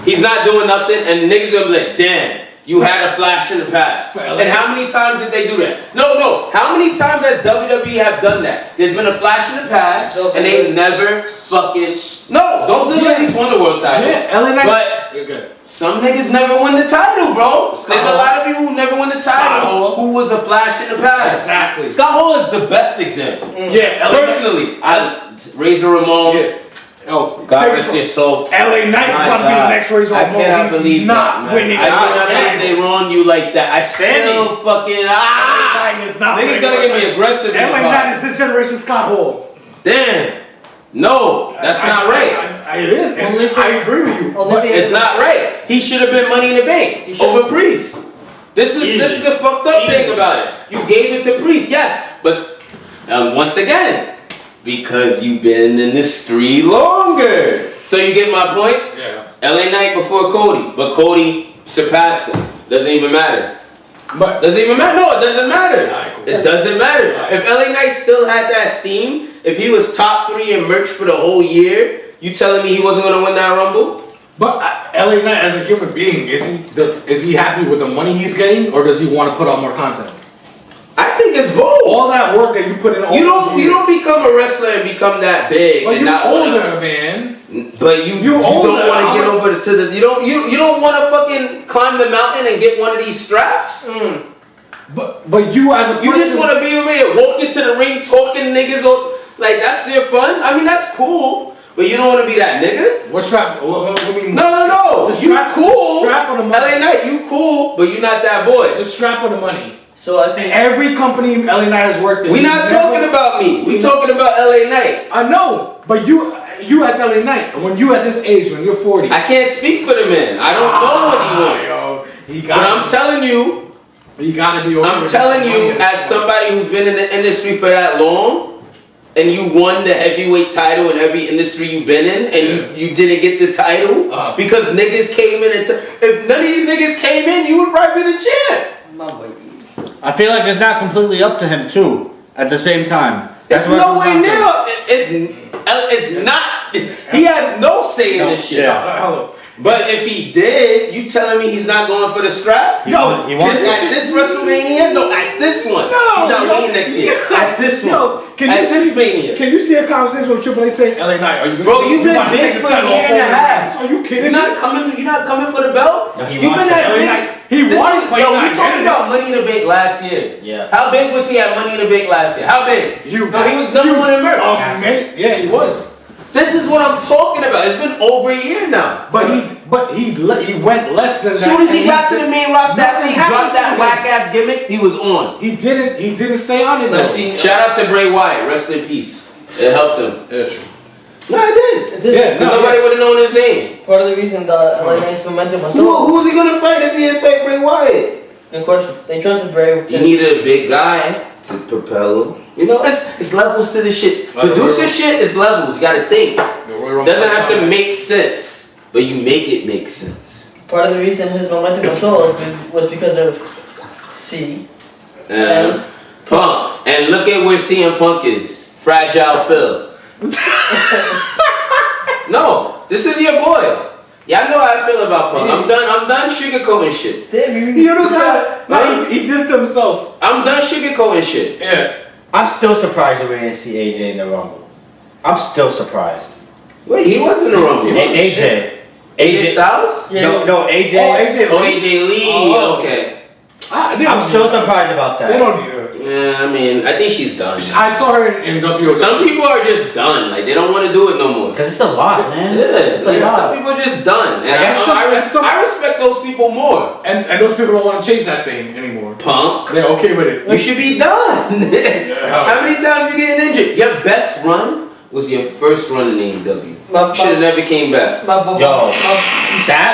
He's not doing nothing, and niggas gonna be like, damn, you had a flash in the past. And how many times did they do that? No, how many times has WWE have done that? There's been a flash in the past, and they never fucking, no, those are at least won the world title. Yeah, LA Knight. But some niggas never win the title, bro. There's a lot of people who never win the title who was a flash in the past. Exactly. Scott Hall is the best example. Yeah, Personally, Razor Ramon. Yeah. Oh, God rest your soul. LA Knight is going to be the next Razor I Ramon. cannot He's believe not that, winning. I cannot believe they wronged you like that. I still fucking LA Knight is not niggas winning. gonna get me aggressive. LA Knight is this generation Scott Hall. Damn. No, that's not right. It is. And I agree with you. Only thing It's is- not right. He should have been Money in the Bank over Priest. This is the fucked up thing about it. You gave it to Priest, yes, but once again, because you've been in the street longer. So you get my point? Yeah. LA Knight before Cody, but Cody surpassed him. Doesn't even matter. But Doesn't even matter. No, it doesn't matter. Alright, cool. It doesn't matter. If LA Knight still had that steam, if he was top 3 in merch for the whole year, you telling me he wasn't gonna win that Rumble? But LA Knight as a human being, is he happy with the money he's getting, or does he want to put out more content? I think it's both. All that work that you put in, all You those years. don't become a wrestler and become that big. But and you're not older, wanna, man. But you don't older. want to get over to the you don't want to fucking climb the mountain and get one of these straps. But you as a person, You just want to be over here, walk into the ring, talking niggas, like that's your fun. I mean that's cool. But you don't want to be that nigga? What strap? What mean? No. The You strap, cool. The strap on the money. LA Knight, you cool, but you not that boy. The strap on the money. So I think Every company LA Knight has worked in. We not talking about me. We talking about LA Knight. I know, but you as LA Knight, when you at this age, when you're 40. I can't speak for the man. I don't know what he wants. He But I'm telling you, he gotta be over. I'm telling you, as somebody who's been in the industry for that long, and you won the heavyweight title in every industry you've been in, and you didn't get the title because niggas came in and if none of these niggas came in, you would probably be the champ. my boy. I feel like it's not completely up to him too. At the same time, It's what it no comes way down to. near. It's not. He has no say in this shit. Hello. But if he did, you telling me he's not going for the strap? He wants At this Wrestlemania? No, at this one. He's not winning next year. At this one. At this Mania. Can you see a conversation with Triple H saying, LA Knight, are you Bro, you've been about to big take for the a title year off and a over half. Are you kidding You're me? not coming for the belt? No, he You've wants been it. that big. He wants, but Yo, he's we not talking getting about Money in the Bank last year. Yeah. How big was he at Money in the Bank last year? How big? Huge. No, he was number one in merch. Yeah, he was. This is what I'm talking about. It's been over a year now. But he went less than that. As soon as he and got to the main roster, after nothing he dropped happened that to him. whack ass gimmick, he was on. He didn't stay on it though. Shout out to Bray Wyatt, rest in peace. It helped him. Yeah, true. No, it did. It did. Yeah, Because nobody would have known his name. Part of the reason the LA Knight's momentum was so Who's he gonna fight if he didn't fight Bray Wyatt? good question. They trusted Bray. You needed a big guy to propel him. You know, it's levels to the shit. Producer shit is levels. You gotta think. Doesn't have to make sense, but you make it make sense. Part of the reason his momentum was so was because of C. And Punk. And look at where CM Punk is. Fragile Phil. No, this is your boy. Y'all know how I feel about Punk. I'm done sugarcoating shit. Damn, You know that? No, he did it to himself. I'm done sugarcoating shit. Yeah. I'm still surprised that we didn't see AJ in the Rumble. I'm still surprised. Wait, he was in the Rumble. AJ Styles? Yeah. No, AJ. Oh, AJ. Oh, AJ Lee. Oh. Okay. I'm still surprised about They that. don't need her. Yeah, I mean, I think she's done. I saw her in WO. Some people are just done. Like, they don't want to do it no more. because it's a lot, man. Yeah, it's a lot. some people are just done. And I respect those people more. And those people don't want to chase that fame anymore. Punk. They're okay with it. You should be done. How many times you getting injured? Your best run was your first run in AEW. Should have never came back. That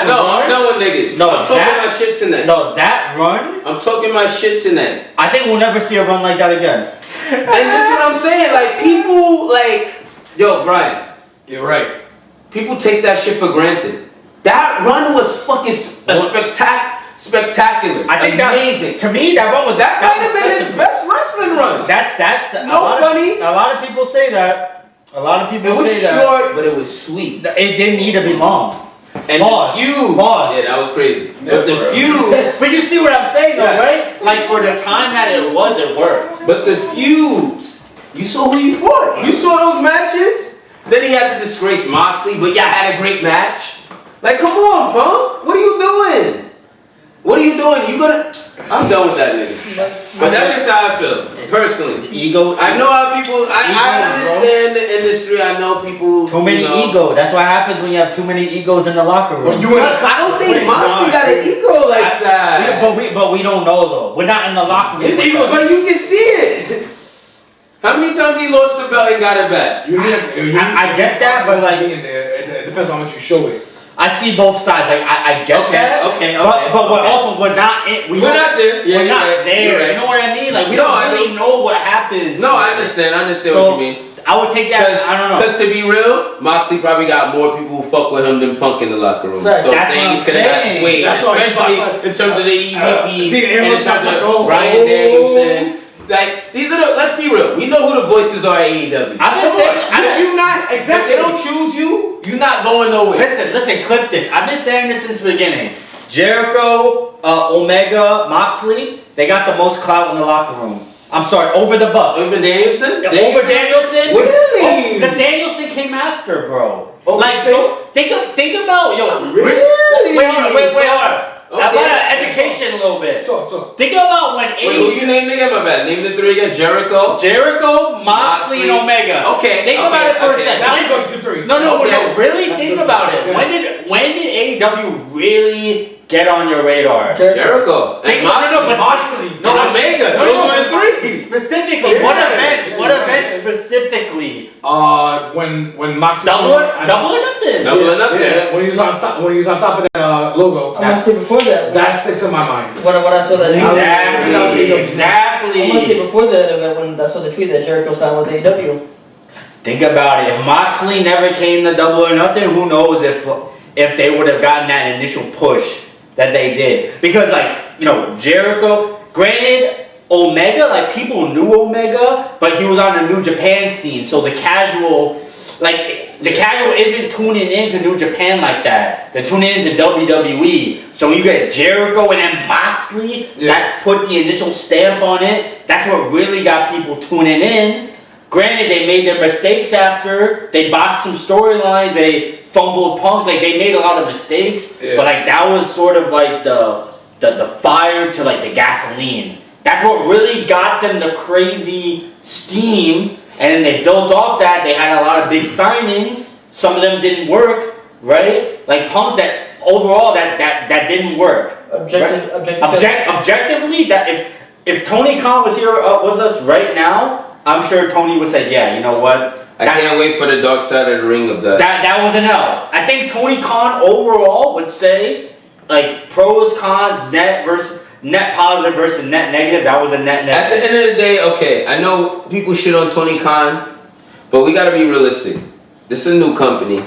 No, run? I'm done with niggas. No, I'm talking my shit tonight. No, that run? I'm talking my shit tonight. I think we'll never see a run like that again. And that's what I'm saying. Like, people, like, yo, Brian. You're right. People take that shit for granted. That run was fucking spectacular. I think amazing. To me, that run was That might have been his best wrestling run. That's no funny. A lot of people say that. A lot of people It was say that. short, but it was sweet. It didn't need to be long. And Pause. the fuse. Pause. Yeah, that was crazy. Yeah, But the fuse. But you see what I'm saying, though, Yeah. right? Like for the time that it was, it worked. But the fuse. You saw who you fought. You saw those matches. Then he had to disgrace Moxley, but y'all had a great match. Like, come on, Punk. What are you doing? What are you doing? You gonna? I'm done with that nigga. But that's just how I feel, personally. The ego. I know how people. I understand the industry. I know people. Too many ego. That's what happens when you have too many egos in the locker room. I don't think Moxley got an ego like that. But we don't know though. We're not in the locker room. His ego, but you can see it. How many times he lost the belt and got it back? I get that, but like it depends on what you show it. I see both sides. Like I get that. Okay. But we're also we're not in. We're not there. Yeah, we're not right. there. Right. You know what I mean? Like we No, don't really know what happens. No, I understand. I understand So, what you mean. I would take that. I don't know. Because to be real, Moxley probably got more people who fuck with him than Punk in the locker room. Right. So That's what things I'm could have got saying. swayed, That's why he's especially like- in terms of the EVPs See, and in everyone's terms like, of oh, Bryan Danielson. Like, these are the, let's be real, we know who the voices are at AEW. I've been saying. If you not, exactly. If they don't choose you, you're not going nowhere. Listen, clip this. I've been saying this since the beginning. Jericho, Omega, Moxley, they got the most clout in the locker room. I'm sorry, over the Bucks. Over Danielson? Over Danielson? Really? The Danielson came after, bro. Oh, like, think about, yo. Really? Wait, hold on. Okay. I want to education a little bit. So. Think about when Wait, who you named again? My bad. Name the three again. Jericho, Moxley, and Omega. Okay. Think about it for a second. Now we go to three. No, really That's think good. about it. Yeah. When did AEW really get on your radar? Jericho. And Moxley. No, Omega. Those are the three. Specifically, Yeah. what event specifically? When Moxley Double or nothing. Double or nothing. Yeah, when he was on top of that logo. I must say before that. That sticks in my mind. When I saw that. Exactly. I must say before that when I saw the tweet that Jericho signed with AEW. Think about it. If Moxley never came to Double or Nothing, who knows if they would have gotten that initial push that they did? Because Jericho. Granted, Omega, like people knew Omega, but he was on the New Japan scene, so the casual isn't tuning into New Japan like that. They're tuning into WWE. So when you get Jericho and then Moxley, that put the initial stamp on it. That's what really got people tuning in. Granted, they made their mistakes after. They botched some storylines. They fumbled Punk. Like they made a lot of mistakes. Yeah. But like that was sort of like the fire to like the gasoline. That's what really got them the crazy steam. And then they built off that. They had a lot of big signings. Some of them didn't work, right? Like Punk, that overall that didn't work. Objectively, that if Tony Khan was here with us right now, I'm sure Tony would say, yeah, you know what? I can't wait for the dark side of the ring of that. That was an L. I think Tony Khan overall would say, like pros, cons, net positive versus net negative. That was a net negative. At the end of the day, okay, I know people shit on Tony Khan, but we gotta be realistic. This is a new company.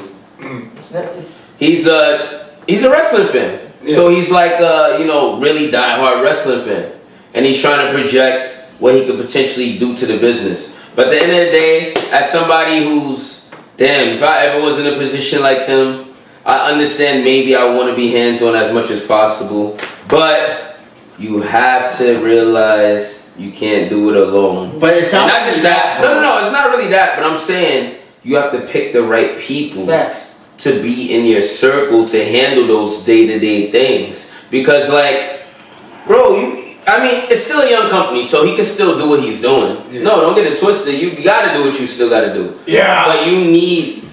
He's a wrestling fan, so he's like really diehard wrestling fan, and he's trying to project what he could potentially do to the business. But at the end of the day, as somebody who's if I ever was in a position like him, I understand maybe I want to be hands-on as much as possible, but you have to realize you can't do it alone. But it's not just that. No, it's not really that. But I'm saying you have to pick the right people to be in your circle to handle those day-to-day things. Because, bro, it's still a young company, so he can still do what he's doing. Yeah. No, don't get it twisted. You gotta do what you still gotta do. Yeah. But you need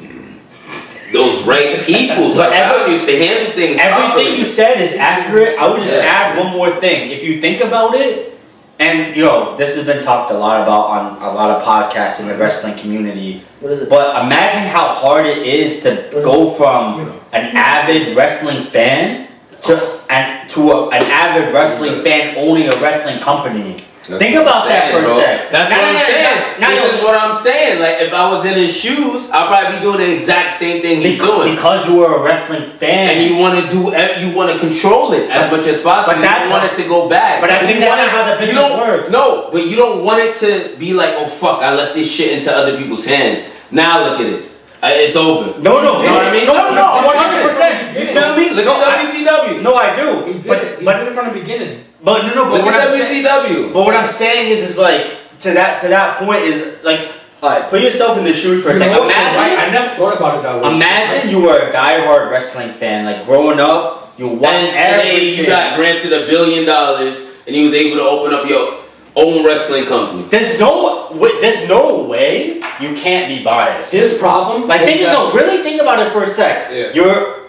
right people. But around you to handle things. Everything properly. you said is accurate. I would just add one more thing. If you think about it, and this has been talked a lot about on a lot of podcasts in the wrestling community. What is it? But imagine how hard it is to go from an avid wrestling fan to an avid wrestling fan owning a wrestling company. Think about that for a sec. That's what I'm saying. This is what I'm saying. Like, if I was in his shoes, I'd probably be doing the exact same thing he's doing. Because you were a wrestling fan. And you want to control it as much as possible. But you don't want it to go bad. But I think that's not how the business works. No, but you don't want it to be like, oh fuck, I let this shit into other people's hands. Now look at it. It's over. No. You know what I mean? No, 100%. You feel me? Look at WCW. No, I do. He did it from the beginning. But look at WCW. But what I'm saying is like to that point is like, alright, put yourself in the shoes for a second. Imagine, I never thought about it that way. Imagine you were a diehard wrestling fan, like growing up, you won everything. You got granted $1 billion, and you was able to open up your own wrestling company. There's no way you can't be biased. His problem, like really think about it for a sec. Yeah.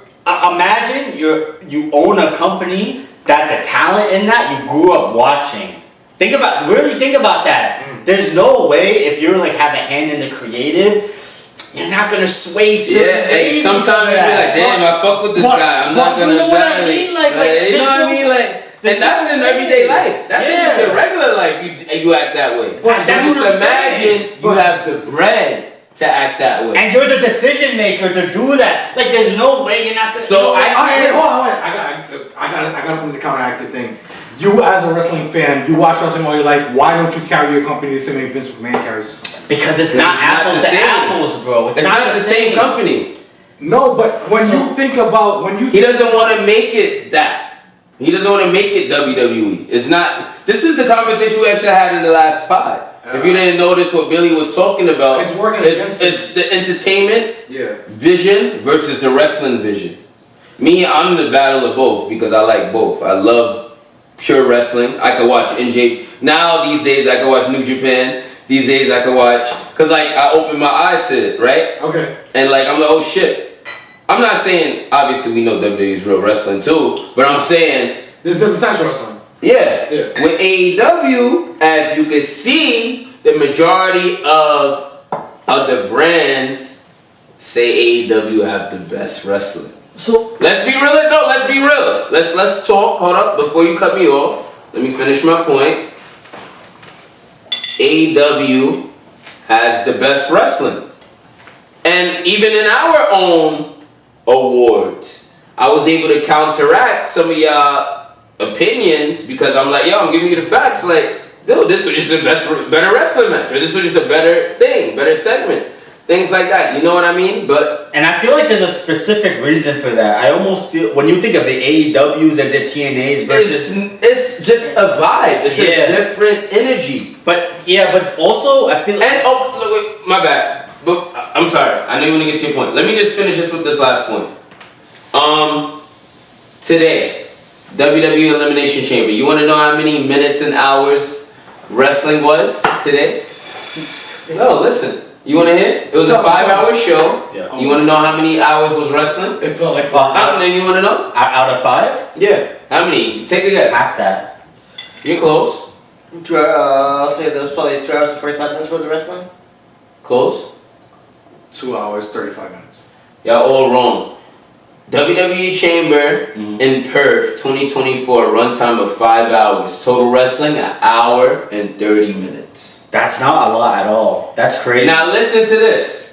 Imagine you own a company that the talent in that you grew up watching. Think about that. There's no way if you're like have a hand in the creative, you're not gonna sway certain ways. Sometimes you be like, damn, I fuck with this guy. I'm not gonna. You know what I mean? You know what I mean? Like, and that's in everyday life. That's in just your regular life. You act that way. But just imagine you have the bread to act that way. And you're the decision maker to do that. Like, there's no way you're not gonna. So hold on. I got something to counteract the thing. You as a wrestling fan, you watch wrestling all your life. Why don't you carry your company the same way Vince McMahon carries? Because it's not apples to apples, bro. It's not the same company. No, but when you think about he doesn't want to make it that. He doesn't want to make it WWE. It's not. This is the conversation we actually had in the last pod. If you didn't notice what Billy was talking about, it's working. It's the entertainment vision versus the wrestling vision. Me, I'm in the battle of both because I like both. I love pure wrestling. I could watch NJ. Now these days I can watch New Japan. These days I can watch because like I open my eyes to it, right? Okay. And like I'm like, oh shit. I'm not saying obviously we know WWE is real wrestling too, but I'm saying there's different types of wrestling. Yeah. With AEW, as you can see, the majority of the brands say AEW have the best wrestling. So let's be real. No, let's be real. Let's talk. Hold up, before you cut me off. Let me finish my point. AEW has the best wrestling, and even in our own awards, I was able to counteract some of y'all opinions because I'm like, yo, I'm giving you the facts. Like, dude, this was just a better wrestling match, or this was just a better thing, better segment, things like that. You know what I mean? And I feel like there's a specific reason for that. I almost feel when you think of the AEWs and the TNAs versus, it's just a vibe. It's a different energy. But also I feel. And wait, my bad. But I'm sorry. I know you want to get to your point. Let me just finish this with this last point. Today, WWE Elimination Chamber. You want to know how many minutes and hours wrestling was today? No, listen. You want to hear? It was a 5-hour show. Yeah. You want to know how many hours was wrestling? It felt like 5 hours. You want to know? Out of 5? Yeah. How many? Take a guess. Half that. You're close. I'll say there was probably 2 hours and 45 minutes worth of wrestling. Close. 2 hours, 35 minutes. Y'all all wrong. WWE Chamber in Perth 2024, runtime of 5 hours. Total wrestling, 1 hour and 30 minutes. That's not a lot at all. That's crazy. Now listen to this.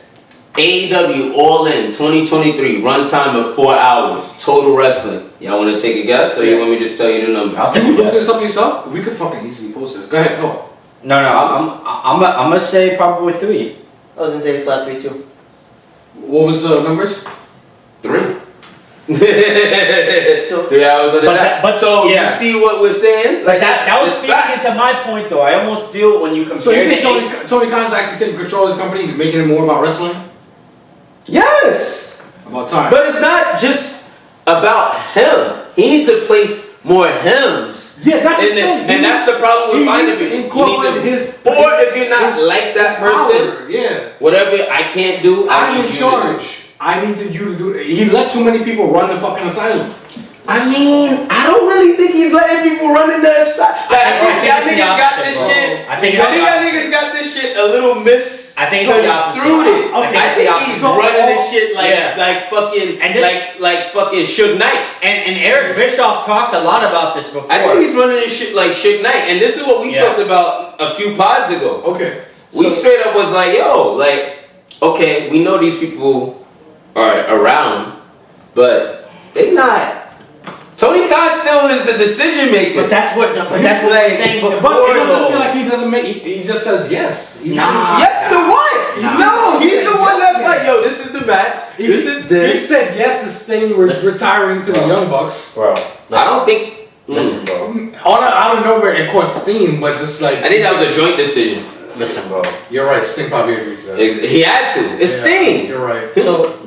AEW All In 2023, runtime of 4 hours. Total wrestling. Y'all want to take a guess, or you want me to just tell you the number? I'll take a look guess. this up yourself? We could fucking easily post this. Go ahead, talk. No, I'm gonna say probably 3. I was gonna say flat 3 too. What was the numbers? 3. 3 hours on the dot. But so you see what we're saying? Like that was speaking to my point though. I almost feel when you compare. So you think Tony Khan's actually taking control of his company? He's making it more about wrestling? Yes. About time. But it's not just about him. He needs to place more hymns. Yeah, that's his thing. And that's the problem with finding people. Or if you're not like that person, yeah. whatever I can't do, I'm in charge. I needed you to do it. He let too many people run the fucking asylum. I mean, I don't really think he's letting people run in the asylum. Like, I think y'all niggas got this shit. I think y'all niggas got this shit a little I think it's the opposite. I think he's running this shit like fucking like fucking Suge Knight. And Eric Bischoff talked a lot about this before. I think he's running this shit like Suge Knight. And this is what we talked about a few pods ago. Okay. We straight up was like, yo, like, okay, we know these people are around, but they not. Tony Khan still is the decision maker. But that's what I'm saying before. But it doesn't feel like he doesn't make. He just says yes. Yes to what? No, he's the one that's like, yo, this is the match. This is this. He said yes to Sting retiring to the Young Bucks. Bro, I don't think. Listen, bro. Out of nowhere, it caught steam, but just like. I think that was a joint decision. Listen, bro. You're right. Sting probably agrees to that. He had to. It's Sting. You're right. So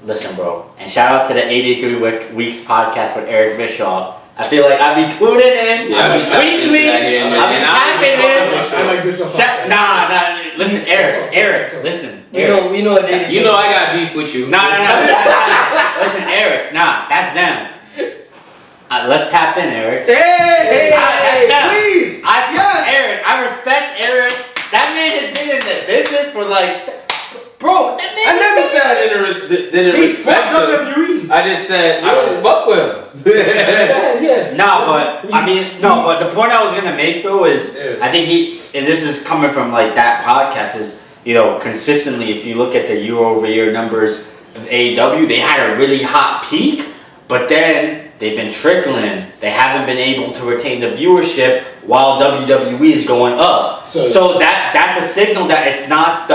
Listen, bro. And shout out to the 83 Weeks podcast with Eric Bischoff. I feel like I be tuning in. Yeah, I be tweeting me. I be tapping in. I like Bischoff. Nah. Listen, Eric. Listen. Eric. We know what they do. You know I got beef with you. Nah. Listen, Eric. Nah, that's them. Let's tap in, Eric. Hey, please. Eric. I respect Eric. That man has been in the business for like. Bro, that man. I never said I didn't respect him. I just said I don't fuck with him. Yeah. But the point I was gonna make though is I think and this is coming from like that podcast is, you know, consistently if you look at the year-over-year numbers of AEW, they had a really hot peak, but then they've been trickling. They haven't been able to retain the viewership while WWE is going up. So that's a signal that it's not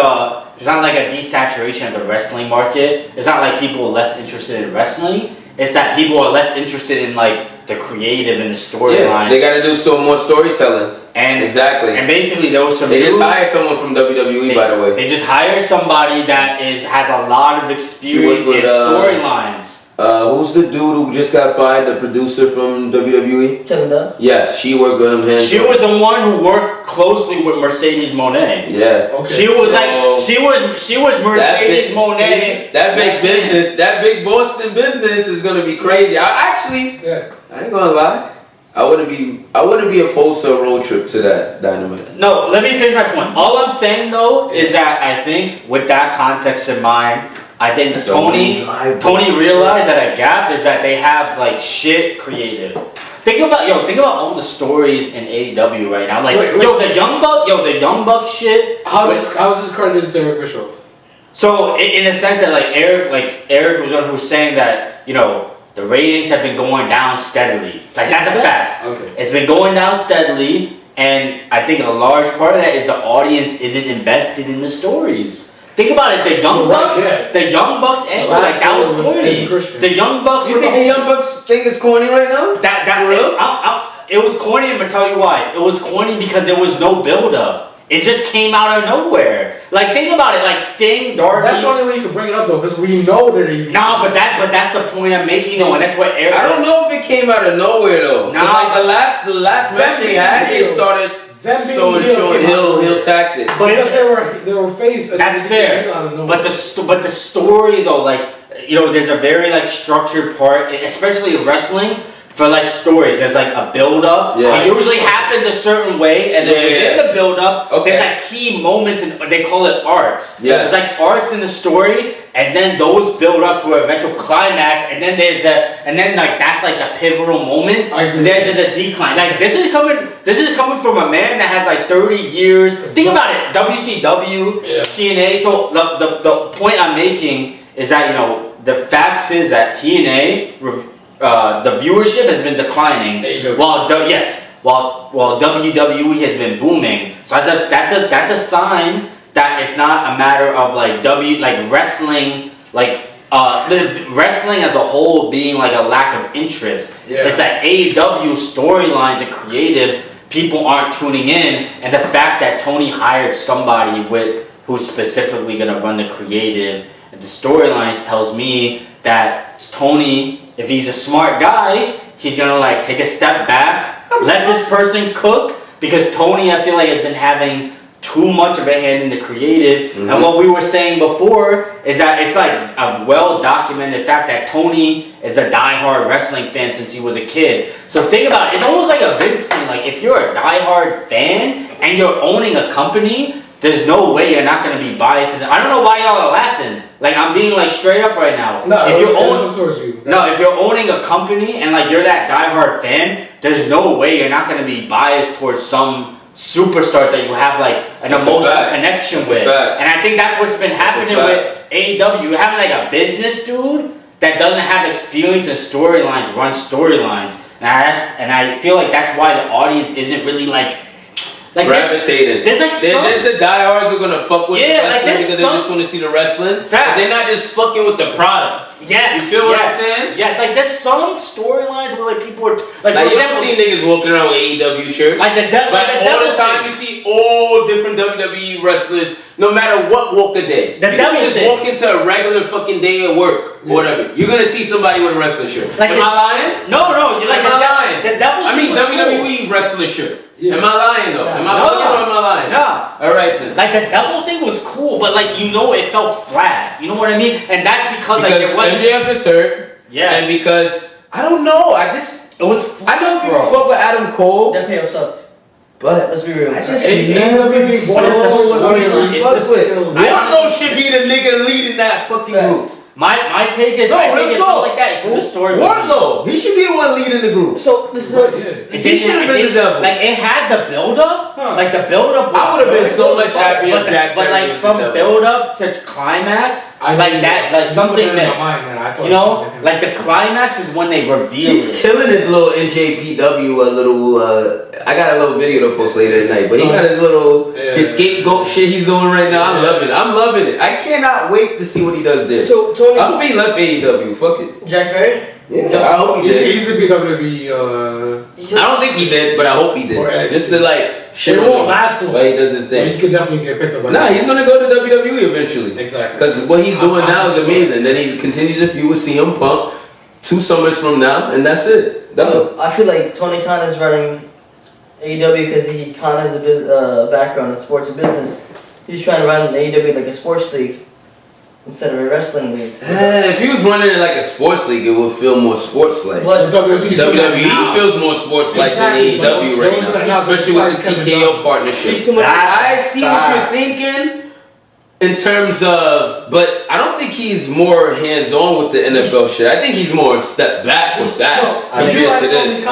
like a desaturation of the wrestling market. It's not like people are less interested in wrestling. It's that people are less interested in like the creative and the storyline. Yeah, they got to do some more storytelling. And exactly. And basically there was some. They just hired someone from WWE, by the way. They just hired somebody that has a lot of experience in storylines. Who's the dude who just got fired? The producer from WWE? Kevin Dunn? Yes, she worked with him. She was the one who worked closely with Mercedes Moné. Yeah. Okay. She was she was Mercedes Moné. That big business, that big Boston business is gonna be crazy. I ain't gonna lie. I wouldn't be opposed to a road trip to that Dynamite. No, let me finish my point. All I'm saying though is that I think with that context in mind, I think Tony realized that a gap is that they have like shit creative. Think about all the stories in AEW right now. Like the Young Buck shit. How is this credited to Eric Bischoff? So in a sense that Eric was the one who was saying that, you know, the ratings have been going down steadily. Like that's a fact. Okay. It's been going down steadily, and I think a large part of that is the audience isn't invested in the stories. Think about it, the Young Bucks angle, like that was corny. The Young Bucks. You think the Young Bucks think it's corny right now? It was corny, and I'm gonna tell you why. It was corny because there was no build up. It just came out of nowhere. Like think about it, like Sting, Darby. That's the only way you can bring it up though, because we know that they. Nah, but that's the point I'm making though, and that's what Eric. I don't know if it came out of nowhere though. Nah, like the last match they had, they started showing heel tactics. But they were face. That's fair. But the story though, like, you know, there's a very like structured part, especially in wrestling. For like stories, there's like a build up. Yeah. It usually happens a certain way, and then within the build up, there's like key moments, and they call it arcs. Yeah. There's like arcs in the story, and then those build up to an eventual climax, and then like that's like the pivotal moment. There's a decline. Like this is coming from a man that has like 30 years. Think about it, WCW, TNA. So the point I'm making is that, you know, the facts is that TNA. The viewership has been declining, while WWE has been booming. So that's a sign that it's not a matter of like wrestling, the wrestling as a whole being like a lack of interest. Yeah. It's that AEW storylines and creative people aren't tuning in, and the fact that Tony hired somebody who's specifically going to run the creative and the storylines tells me that Tony, if he's a smart guy, he's gonna like take a step back, let this person cook, because Tony, I feel like, has been having too much of a hand in the creative. And what we were saying before is that it's like a well-documented fact that Tony is a diehard wrestling fan since he was a kid. So think about it. It's almost like a Vince thing. Like if you're a diehard fan and you're owning a company, there's no way you're not going to be biased. I don't know why y'all are laughing. Like I'm being like straight up right now. No, if you're if you're owning a company and like you're that diehard fan, there's no way you're not going to be biased towards some superstars that you have like an emotional connection with. And I think that's what's been happening with AEW. You're having like a business dude that doesn't have experience in storylines, run storylines, and I feel like that's why the audience isn't really like gravitating. There's the diehards who are gonna fuck with the wrestling because they just want to see the wrestling. But they're not just fucking with the product. Yes. You feel what I'm saying? Yes, like there's some storylines where like people are like you never see niggas walking around with AEW shirts. Like all the time you see all different WWE wrestlers, no matter what walk of day. You can just walk into a regular fucking day at work or whatever. You're gonna see somebody with a wrestler shirt. Am I lying? No, you're like am I lying? The devil I mean WWE wrestler shirt. Yeah. Am I lying though? Am I lying or am I lying? No. Alright then. Like the devil thing was cool, but like it felt flat. You know what I mean? And that's because like it wasn't MJF is hurt. Yeah. And because I don't know, I know people fuck with Adam Cole. That payoff sucked. But let's be real. I just Wardlow should be the nigga leading that fucking group. My take is it felt like that because the story. Wardlow, he should be the one leading the group. So this is he should have been the devil. Like it had the build up, like the build up. I would have been so much happier if Jack. But like from build up to climax, like something missed. You know, like the climax is when they reveal He's killing his little NJPW, I got a little video to post later tonight, but he got his little his scapegoat shit he's doing right now. I'm loving it. I cannot wait to see what he does there. So Tony, I hope he left AEW. Fuck it. Jack Barry? Yeah, I hope he did. He used to be WWE. I don't think he did, but I hope he did. Just to like shit on him while he does his thing. He could definitely get picked up. Nah, he's gonna go to WWE eventually. Exactly. Because what he's doing now is amazing. Then he continues to feud with CM Punk 2 summers from now, and that's it. Done. I feel like Tony Khan is running AEW because he Khan has a background in sports and business. He's trying to run AEW like a sports league instead of a wrestling league. If he was running it like a sports league, it would feel more sports-like. But WWE feels more sports-like than AEW right now, especially with the TKO partnership. I see what you're thinking in terms of, but I don't think he's more hands-on with the NFL shit. I think he's more step back with that compared to this.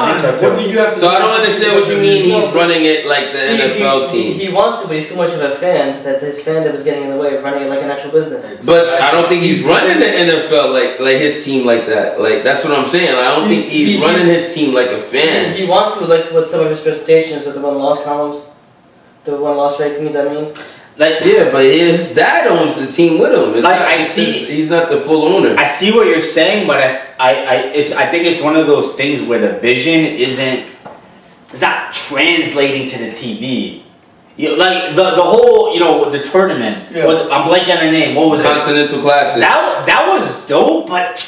So I don't understand what you mean he's running it like the NFL team. He wants to, but he's too much of a fan that his fandom is getting in the way of running it like an actual business. But I don't think he's running the NFL like his team like that. Like that's what I'm saying. I don't think he's running his team like a fan. He wants to, like with some of his presentations with the one-loss columns, the one-loss rankings. I mean. Like but his dad owns the team with him. It's like he's not the full owner. I see what you're saying, but I think it's one of those things where the vision it's not translating to the TV. Like the whole the tournament. Yeah. I'm blanking on the name. What was Continental Classic? That was dope, but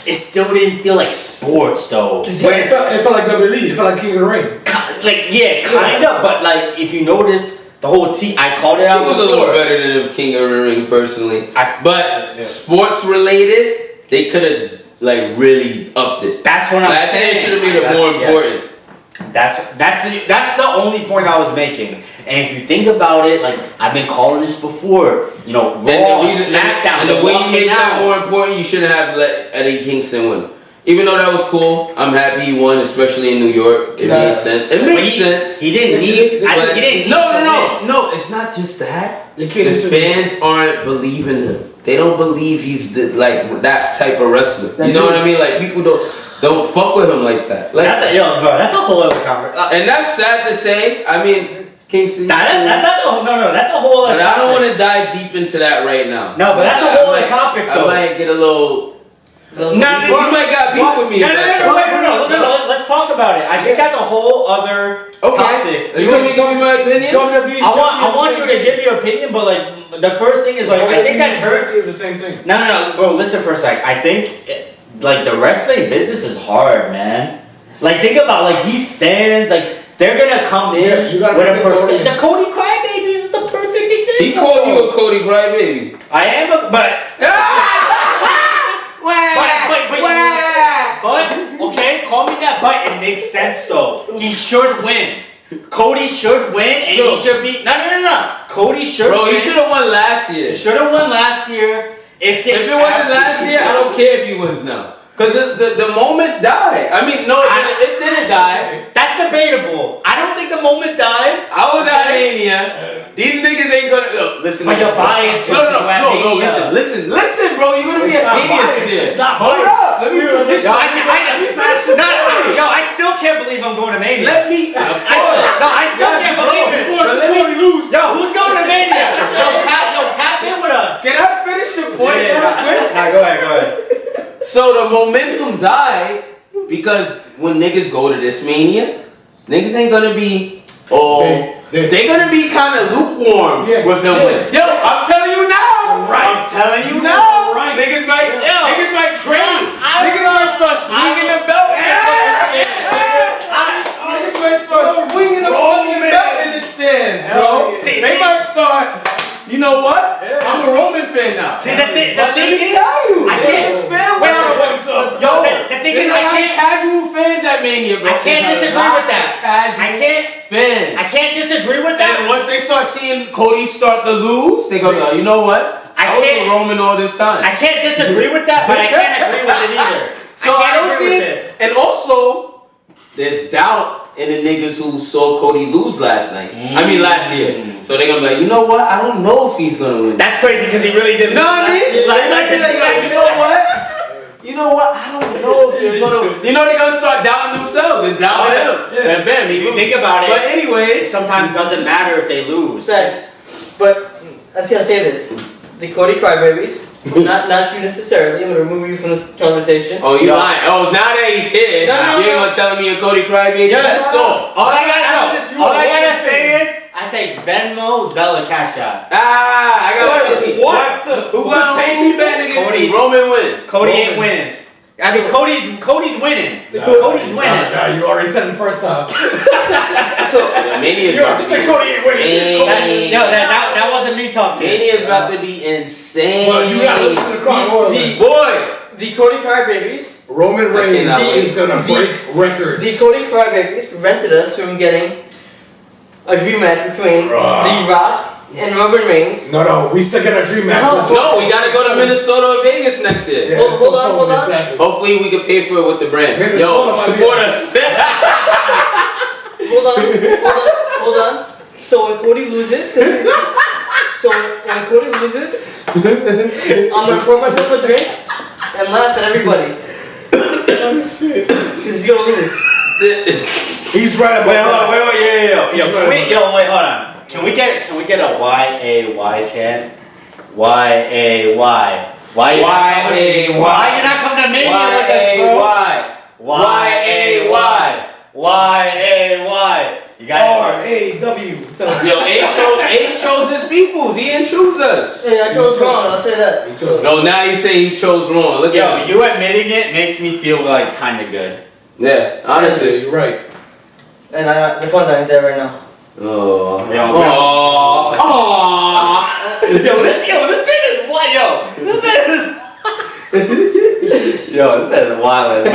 it still didn't feel like sports though. It felt like WWE. It felt like King of the Ring. Kind of. But like if you notice. The whole team, I called it out. It was a little better than King of the Ring, personally. But sports related, they could have like really upped it. That's what I'm saying. That should have made it more important. That's the only point I was making. And if you think about it, like I've been calling this before, Raw, SmackDown, and the way you make that more important, you shouldn't have let Eddie Kingston win. Even though that was cool, I'm happy he won, especially in New York. It made sense. It made sense. He didn't need. No. It's not just that. The fans aren't believing him. They don't believe he's like that type of wrestler. You know what I mean? Like people don't fuck with him like that. Like that's a whole other conversation. And that's sad to say. I mean, Kingston. That's a whole other. But I don't want to dive deep into that right now. No, but that's a whole other topic though. I might get a little. You might got beef with me. No. Let's talk about it. I think that's a whole other topic. You want me to give me my opinion? I want you to give your opinion, but like the first thing is like I think that hurts. The same thing. No, bro. Listen for a sec. I think like the wrestling business is hard, man. Like think about like these fans, like they're gonna come in with a person. The Cody Crybabies is the perfect He called you a Cody Crybaby. I am a, but okay, call me that, but it makes sense though. He should win. Cody should win, and he should be. No. Cody should win. Bro, he should have won last year. He should have won last year. If it wasn't last year, I don't care if he wins now. Because the moment died. I mean, no, it didn't die. That's debatable. I don't think the moment died. I was at Mania. These niggas ain't gonna listen. But you're biased. No, listen, bro. You're gonna be at Mania this year. It's not Hold biased. up. Let me. I still can't believe I'm going to Mania. Let me. I still can't believe it. Let me lose. Yo, who's going to Mania? Tap in with us. Can I finish the point real quick? Nah, go ahead. So the momentum died because when niggas go to this Mania, niggas ain't gonna be they're gonna be kind of lukewarm with him. Yo, I'm telling you now. Right. I'm telling you now. Right. Niggas might trade. Niggas might start swinging the belt. Niggas might start swinging the fucking belt in the stands, bro. They might start. You know what? I'm a Roman fan now. See, the thing is, I can't fan. The thing is, I can't casual fans at Mania, bro. I can't disagree with that. I can't disagree with that. And once they start seeing Cody start to lose, they go, you know what? I was a Roman all this time. I can't disagree with that, but I can't agree with it either. So I don't think. And also, there's doubt in the niggas who saw Cody lose last night. I mean last year. So they're gonna be like, you know what? I don't know if he's gonna win. That's crazy because he really didn't. You know what I mean? Like, you know what? You know what? I don't know if he's gonna. You know they're gonna start doubting themselves and doubting him. And bam, he loses. Think about it. But anyway, It sometimes doesn't matter if they lose. Facts. But I was gonna say this: the Cody Crybabies, not you necessarily. I'm gonna remove you from this conversation. oh, you lying? Oh, now that he's here, you ain't gonna tell me a Cody Crybaby? Yeah, so. All I gotta say is, I take Venmo, Zella, Cash App. I got What? Who bet against Cody. me? Roman wins. Cody ain't winning. I mean, Cody's winning. Cody's winning. No, you already said it first time. Mania's You about to already said be Cody ain't winning. insane. That wasn't me talking. Mania's about to be insane. Well, you gotta listen to the crowd order. The Cody Crybabies. Roman Reigns cannot wait. is gonna break records. The Cody Crybabies prevented us from getting a dream match between The Rock and Roman Reigns. No, we still got a dream match. No, we gotta go to Minnesota or Vegas next year. Yeah, Hold on. Exactly. Hopefully we can pay for it with the brand. Minnesota Yo, might be support a- us. Hold on. So when Cody loses, I'm gonna pour myself a drink and laugh at everybody. Because he's gonna lose. He's right about that. Wait, wait, hold on. Can we get a Y-A-Y chant? Y-A-Y. Why you not coming to Mania with us, bro? Y-A-Y. Y-A-Y. You got R-A-W. Yo, A chose his peoples. He didn't choose us. Hey, I chose wrong. I'll say that. No, now you say he chose wrong. Look at me. you admitting it makes me feel like kind of good. Yeah, honestly. You're right. And the funds aren't there right now. Oh. This thing is wild, This is wild.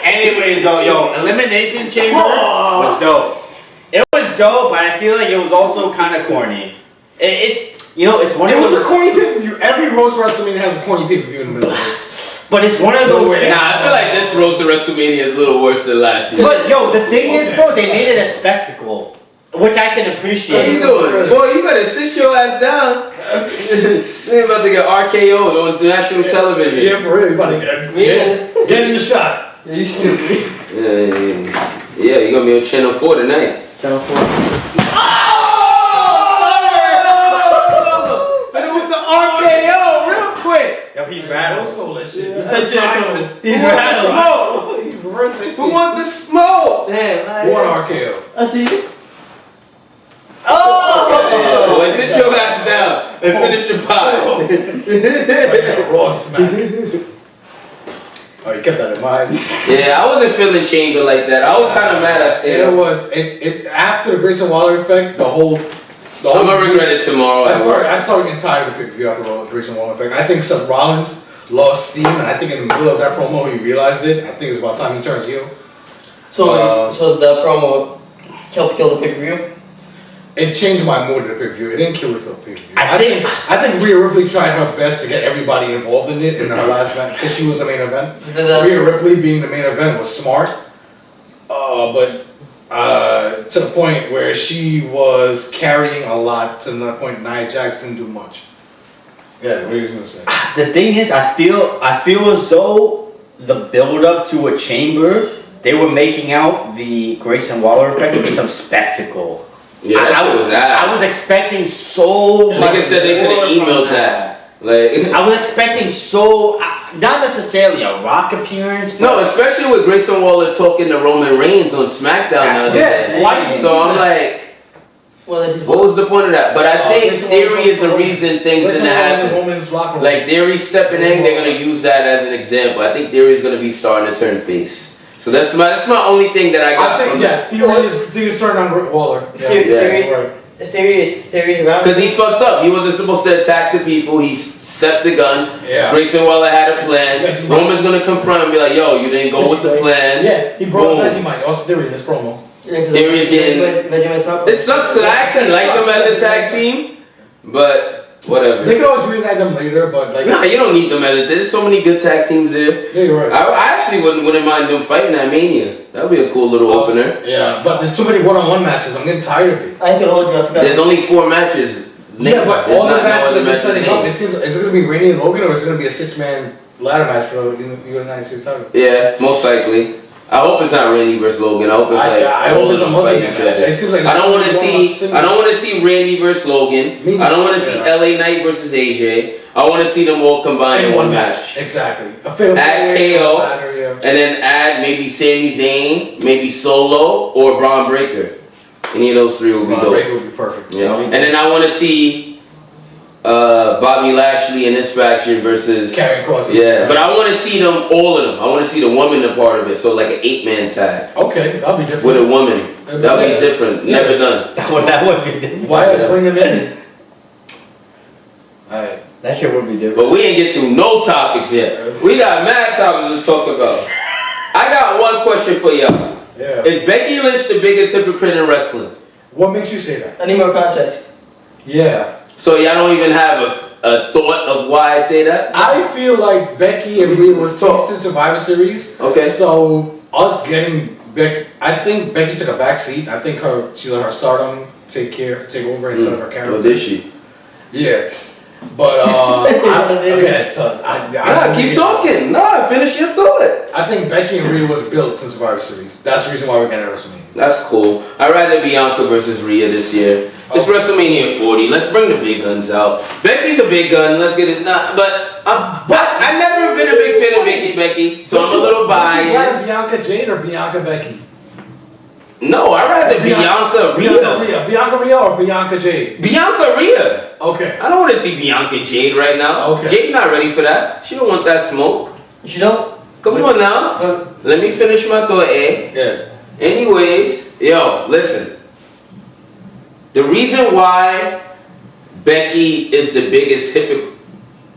Anyways, Elimination Chamber was dope. It was dope, but I feel like it was also kind of corny. It's one It of was those. a corny pay-per-view. Every Road to WrestleMania has a corny pay-per-view in the middle of it. But it's one of those. Nah, I feel like this road to WrestleMania is a little worse than last year. But the thing is, bro, they made it a spectacle, which I can appreciate. What you doing? Boy, you better sit your ass down. You ain't about to get RKO'd on national television. Yeah, for real. You about to get in the shot. Yeah, you stupid. Yeah, you're gonna be on Channel 4 tonight. Channel 4. Better with the RKO real quick. Yo, he's rattled. He's rattled. Who wants the smoke? Damn. One RKO. I see you. Oh! Boy, sit your ass down and finish your pie. Raw smack. Oh, you kept that in mind. Yeah, I wasn't feeling Chamber like that. I was kind of mad I stayed. It was after the Grayson Waller effect. The whole I'm gonna regret it tomorrow. I started getting tired of the pay-per-view after the Grayson Waller effect. I think Seth Rollins lost steam, and I think in the middle of that promo he realized it. I think it's about time he turns heel. So the promo helped kill the pay-per-view? It changed my mood in the pay-per-view. It didn't kill the pay-per-view. I think Rhea Ripley tried her best to get everybody involved in it in her last match because she was the main event. Rhea Ripley being the main event was smart, but to the point where she was carrying a lot to the point Nia Jax didn't do much. Yeah, what are you gonna say? The thing is, I feel as though the build-up to a chamber, they were making out the Grayson Waller effect to be some spectacle. Yeah, I was expecting so much. Like I said, they could have emailed that. Like I was expecting so, not necessarily a Rock appearance. But no, especially with Grayson Waller talking to Roman Reigns on SmackDown the other day. Why? So I'm like, what was the point of that? But I think Theory is the reason things didn't happen. Like Theory stepping in, they're gonna use that as an example. I think Theory is gonna be starting to turn face. So that's my only thing that I got. Theory is turning on Waller. Theory is around. Because he fucked up. He wasn't supposed to attack the people. He stepped the gun. Yeah. Grayson Waller had a plan. Roman's gonna confront him and be like, yo, you didn't go with the plan. Yeah, he broke Vegemite. Also Theory in this promo. Theory is getting... It sucks because I actually like them as a tag team. But... whatever. They could always reunite them later, but like... Nah, you don't need them as there's so many good tag teams there. Yeah, you're right. I actually wouldn't mind them fighting at Mania. That would be a cool little opener. Yeah, but there's too many one-on-one matches. I'm getting tired of it. I can hold you. I forgot. There's only 4 matches. Yeah, but all the matches that they're setting up, is it going to be Randy and Logan, or is it going to be a 6-man ladder match for the United States title? Yeah, most likely. I hope it's not Randy versus Logan. I hope it's I hope it's a I don't want to see Randy versus Logan. I don't want to see LA Knight versus AJ. I want to see them all combined in one match. Exactly. Add KO, and then add maybe Sami Zayn, maybe Solo, or Braun Breaker. Any of those 3 would be dope. Braun Breaker would be perfect. Yeah. And then I want to see Bobby Lashley and his faction versus Karrion Kross. Yeah, but I want to see them, all of them. I want to see the woman a part of it. So like an 8-man tag. Okay, that'll be different. With a woman. That'll be different. Yeah. Never done. That would be different. Why else bring them in? Alright. That shit would be different. But we ain't get through no topics yet. We got mad topics to talk about. I got one question for y'all. Yeah. Is Becky Lynch the biggest hypocrite in wrestling? What makes you say that? I need more context. Yeah. So y'all don't even have a thought of why I say that? I feel like Becky and Rhea was since Survivor Series. Okay. So us getting Becky, I think Becky took a back seat. I think she let her stardom take over instead of her character. Well, did she? Yeah. But keep talking. Nah, finish your thought. I think Becky and Rhea was built since Survivor Series. That's the reason why we're getting WrestleMania. That's cool. I'd rather Bianca versus Rhea this year. It's WrestleMania 40. Let's bring the big guns out. Becky's a big gun. Let's get it. Nah, but I've never been a big fan of Becky, so I'm a little biased. Bianca Jade or Bianca Becky? No, I'd rather Bianca Rhea. Bianca Rhea or Bianca Jade? Bianca Rhea. Okay. I don't want to see Bianca Jade right now. Okay. Jade not ready for that. She don't want that smoke. You don't? Come on now. Let me finish my thought, eh? Yeah. Anyways, yo, listen. The reason why Becky is the biggest hypocrite.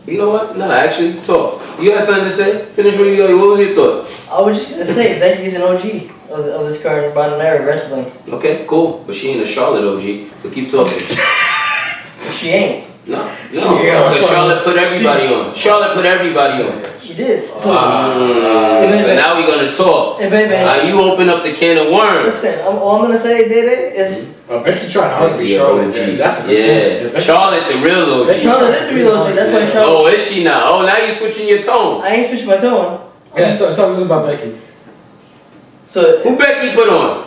You know what? No, actually, talk. You got something to say? Finish what was your thought? I was just gonna say Becky's an OG of this current modern era wrestling. Okay, cool. But she ain't a Charlotte OG. But keep talking. She ain't. No. But Charlotte put everybody on. Charlotte put everybody on. She did. So, So now we're gonna talk. You open up the can of worms. Listen, all I'm gonna say, Dede, is Becky trying hard to be Charlotte. That's a good point. Charlotte, the real OG. Charlotte is the real OG. That's why Charlotte. Oh, is she now? Oh, now you're switching your tone. I ain't switching my tone. Yeah, talk to us about Becky. So who Becky put on?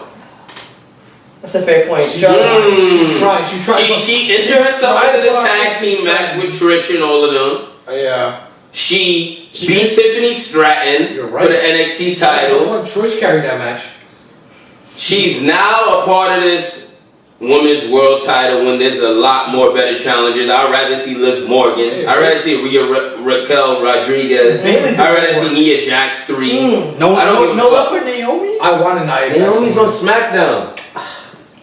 That's a fair point. She tried. She entered herself into the tag team match with Trish and all of them. Yeah. She beat Tiffany Stratton for the NXT title. Trish carried that match. She's now a part of this women's world title when there's a lot more better challengers. I'd rather see Liv Morgan. I'd rather see Raquel Rodriguez. I'd rather see Nia Jax 3. No love for Naomi? I wanted Nia Jax. Naomi's on SmackDown.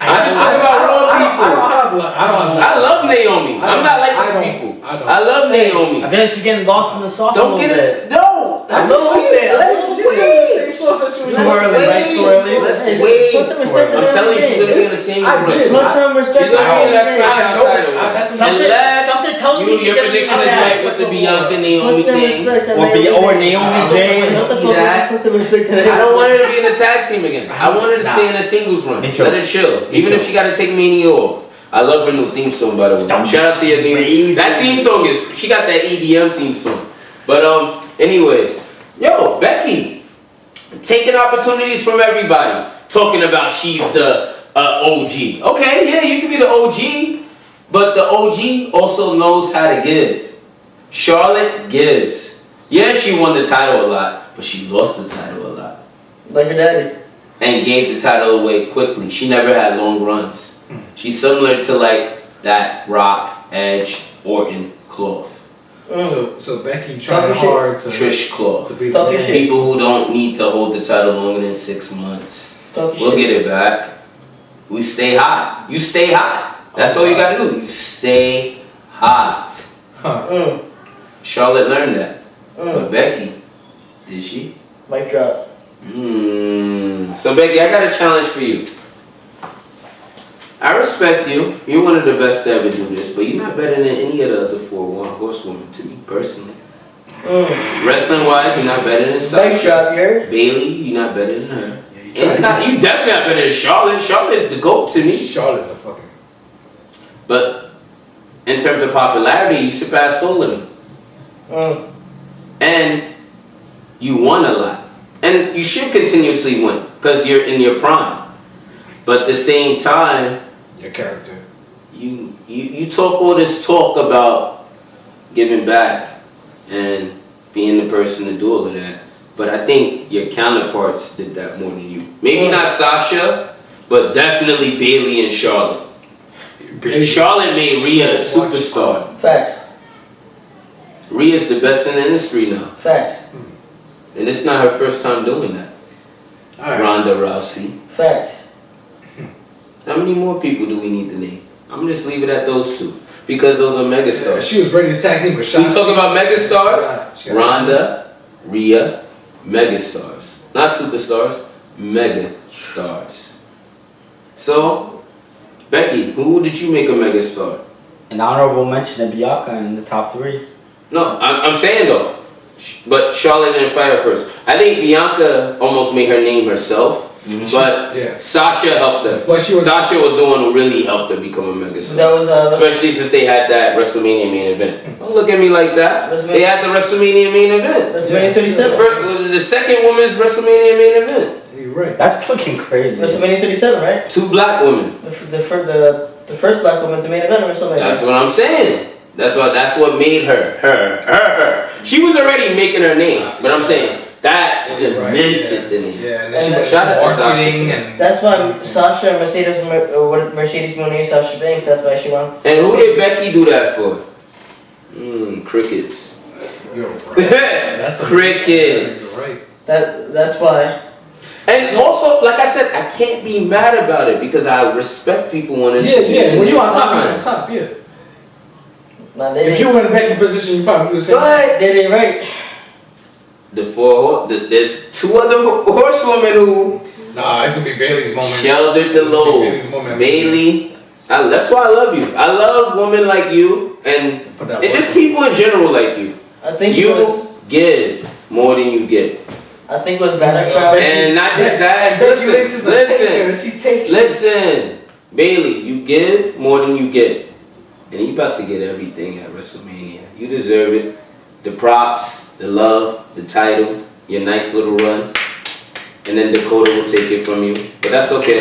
I'm just talking about Raw people. I don't have I love Naomi. I'm not like these people. I love Naomi. I feel like she's getting lost in the sauce a Don't little get bit. it. No. That's what she said. Let's wait. Too early, right? Too early. Let's Hey, wait. put some respect I'm in telling you, the she's gonna be in game. the same I group. did. Put some respect She's gonna be in that in the game. SmackDown title. Unless something tells me she's your gonna be prediction is okay. right with the Bianca Naomi Put some thing. respect in Or the Naomi game. James. Put the See that? Put some respect in the I don't want her to be in the tag team again. I want her to Nah. stay in a singles run. Me too. Let her chill. Me Even too. if she gotta take Mania off. I love her new theme song, by the way. Shout out to your Crazy. new. That theme song is. She got that EDM theme song. But anyways, yo, Becky, taking opportunities from everybody, talking about she's the OG. Okay, yeah, you can be the OG, but the OG also knows how to give. Charlotte gives. Yeah, she won the title a lot, but she lost the title a lot. Like your daddy. And gave the title away quickly. She never had long runs. She's similar to like that Rock, Edge, Orton, Cloth. So Becky trying Talking hard to Trish Cloth. be the Talking man. shit. People who don't need to hold the title longer than 6 months. Talking We'll shit. get it back. We stay hot. You stay hot. That's all you gotta do. You stay hot. Huh. Charlotte learned that. But Becky, did she? Mic drop. So Becky, I got a challenge for you. I respect you. You're one of the best to ever do this, but you're not better than any of the other 4 horsewomen to me personally. Wrestling wise, you're not better than Mic Sasha. drop, you heard? Bailey, you're not better than her. Yeah, You definitely not better than Charlotte. Charlotte's the GOAT to me. Charlotte's a fucking. But in terms of popularity, you surpassed all of them. And you won a lot. And you should continuously win because you're in your prime. But at the same time, Your character. you talk all this talk about giving back and being the person to do all of that. But I think your counterparts did that more than you. Maybe not Sasha, but definitely Bailey and Charlotte. Charlotte made Rhea a superstar. Facts. Rhea's the best in the industry now. Facts. And it's not her first time doing that. Alright. Ronda Rousey. Facts. How many more people do we need to name? I'm gonna just leave it at those 2. Because those are megastars. She was ready to tag team with We Shotzi. talk about megastars. She got- Ronda, Rhea, megastars. Not superstars, megastars. So, Becky, who did you make a megastar? An honorable mention of Bianca in the top 3. No, I'm saying though. But Charlotte didn't fight her first. I think Bianca almost made her name herself. But Yeah. Sasha helped her. But she was- Sasha was the one who really helped her become a megastar. That was Especially since they had that WrestleMania main event. Don't look at me like that. WrestleMania- They had the WrestleMania main event. WrestleMania The, 37. the second women's WrestleMania main event. You're right. That's fucking crazy. WrestleMania 37, right? 2 black women. The first black woman to main event of WrestleMania. That's what I'm saying. That's what made her. She was already making her name, but I'm saying that cemented the name. Yeah, and then she And went shout out to marketing Sasha. and. That's why Sasha and Mercedes Moné, Sasha Banks. That's why she wants. And who did Becky do that for? Crickets. You're right. That's Crickets. You're right. That's why. And also, like I said, I can't be mad about it because I respect people wanting to be Yeah. in When their you on top, prime. you're on top. Yeah. Nah, they If you were in Becky's position, you probably do the same. But they ain't right. there's 2 other horsewomen who Nah, it's gonna be Bailey's moment. sheltered the load. Bailey's moment. Bailey, that's why I love you. I love women like you and just people in general like you. I think it was. You give more than you get. I think it was Battle Crowd. And not just that, listen, Bailey, you give more than you get. And you about to get everything at WrestleMania. You deserve it. The props, the love, the title, your nice little run. And then Dakota will take it from you. But that's okay.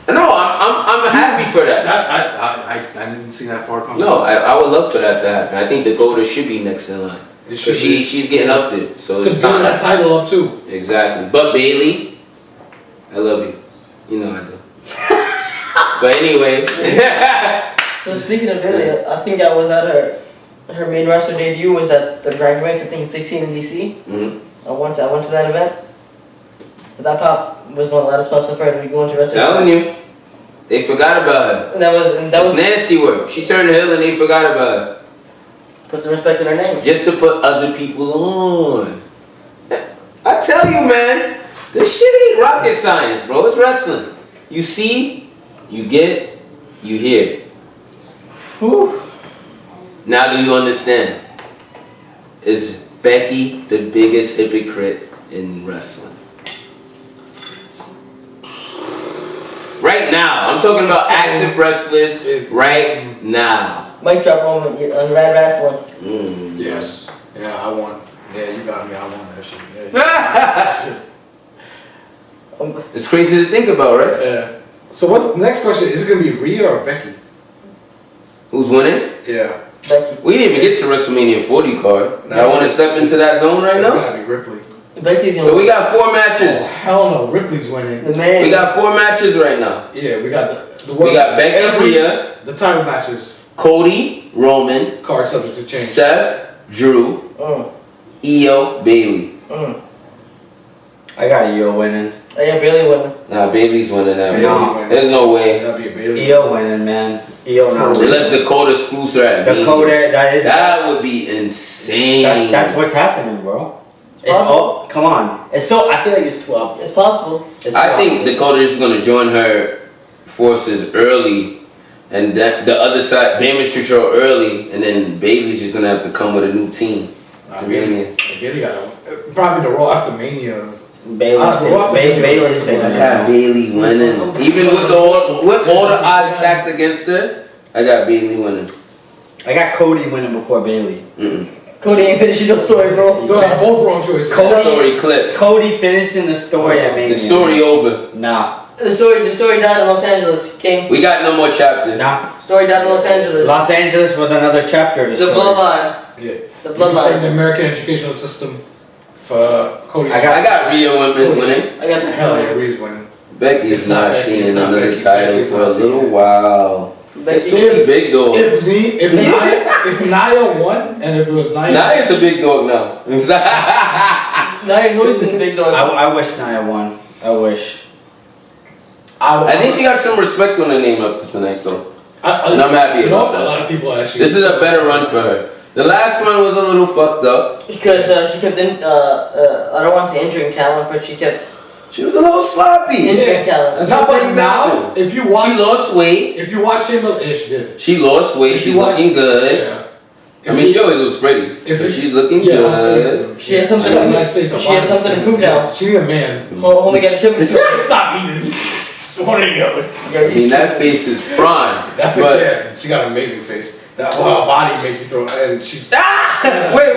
No, I'm happy for that. I didn't see that part coming. No, I would love for that to happen. I think Dakota should be next in line. It should So be. she's getting up there. So To it's build that time. title up too. Exactly. But Bailey, I love you. You know I do. But anyways. So speaking of Bailey, I think that was at her main roster debut was at the Drag Race. I think in 16 in DC. Mhm. I went to that event. That pop was one of the loudest pops I've heard when we go into wrestling. Telling you. They forgot about her. And that was nasty work. She turned heel and they forgot about her. put some respect in her name. Just to put other people on. I tell you, man, this shit ain't rocket science, bro. It's wrestling. You see, you get, you hear. Whew. Now do you understand? Is Becky the biggest hypocrite in wrestling? Right now. I'm talking about active wrestlers right now. Mic drop moment on Rad Wrasslin. Yes. Yeah, I want. Yeah, you got me. I want that shit. Yeah. It's crazy to think about, right? Yeah. So what's the next question? Is it gonna be Rhea or Becky? Who's winning? Yeah. Becky. We didn't even get to WrestleMania 40 card. Y'all want to step into that zone right It's now? gotta be Ripley. Becky's gonna So we got 4 matches. Oh, hell no, Ripley's winning. the man. We got 4 matches right now. Yeah, we got the We got Becky, Rhea, the title matches. Cody, Roman, Card subject to change. Seth, Drew, Io, Bailey. I got Io winning. I got Bailey winning. Nah, Bailey's winning that. Bailey No, winning. there's no way. That'd be a Bailey. Io winning, man. Io not winning. Unless Dakota screws her at Bailey. Dakota, That would be insane. that's what's happening, bro. It's all, come on. It's so, I feel like it's 12. It's possible. It's I think 12. Dakota is going to join her forces early, and that the other side damage control early, and then Bailey's just going to have to come with a new team. Bailey got probably the Raw after Mania. Bailey's thing. I got Bailey winning, even with all the odds stacked against her. I got Bailey winning. I got Cody winning before Bailey. Cody ain't finishing no story, bro. Those are both wrong choices. Story clip. Cody finishing the story at Mania. The story over. Nah. The story died in Los Angeles. King. We got no more chapters. Nah. Story died in Los Angeles. Los Angeles was another chapter of the The story. bloodline. Yeah. The bloodline. The American educational system for Cody. I got Rio winning. I got the Hell yeah, Rhea's winning. Becky's not Becky, seeing it's not another Becky. title Becky's for a not seeing little it. while. It's too many big dogs. If Nia won, and if it was Nia, Nia's a big dog now. Nia's always been a big dog. I wish Nia won. I wish. I think she got some respect on her name up to tonight though. And I'm happy about that. A lot of people actually. This is a better run for her. The last one was a little fucked up. Because she kept I don't want to say injuring Callum, but she kept She was a little sloppy. injuring Callum. That's Now, what but things now, happen. if you watch, She lost weight. If you watch Shayla, yeah, she did. She lost weight. If She's you watch- looking good. Yeah. I mean, she always looks pretty. But she's looking good. She has something. She got a nice face. She has something to prove now. She need a man. Homie got a chip. Stop eating. One or the other. I mean, that face is prime. That face, But yeah, she got an amazing face. That whole body make you throw, and she's. wait,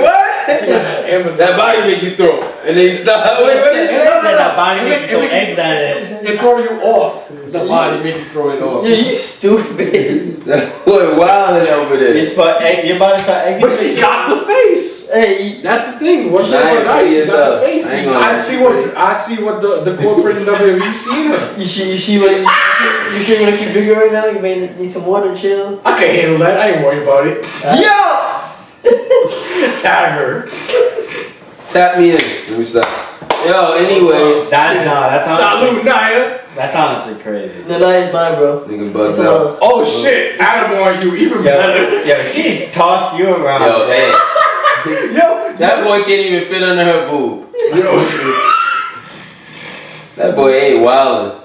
what? She got that Amazon. That body make you throw, and then you stop. Wait, what is that? That body make you throw eggs at it. It throw you off. The body make you throw it off. Yeah, you stupid. That boy wilding over there. You spot egg, your body start egg. But she got the face. Hey, That's the thing. What she Nah, got nice, she got yourself. the face. I ain't gonna I see what the corporate in WWE see in her. you sure you wanna keep drinking right now? You may need some water, chill. I can handle that. I ain't worried about it. Tag her. Tap me in. Let me stop. Yo, anyways. That's Salute, Nia. That's honestly crazy. The night is mine, bro. Nigga buzzed out. Oh shit, Adam on you even better. Yo, she tossed you around. Yo, hey. Yo, That boy can't even fit under her boob. Yo, That boy ain't wildin'.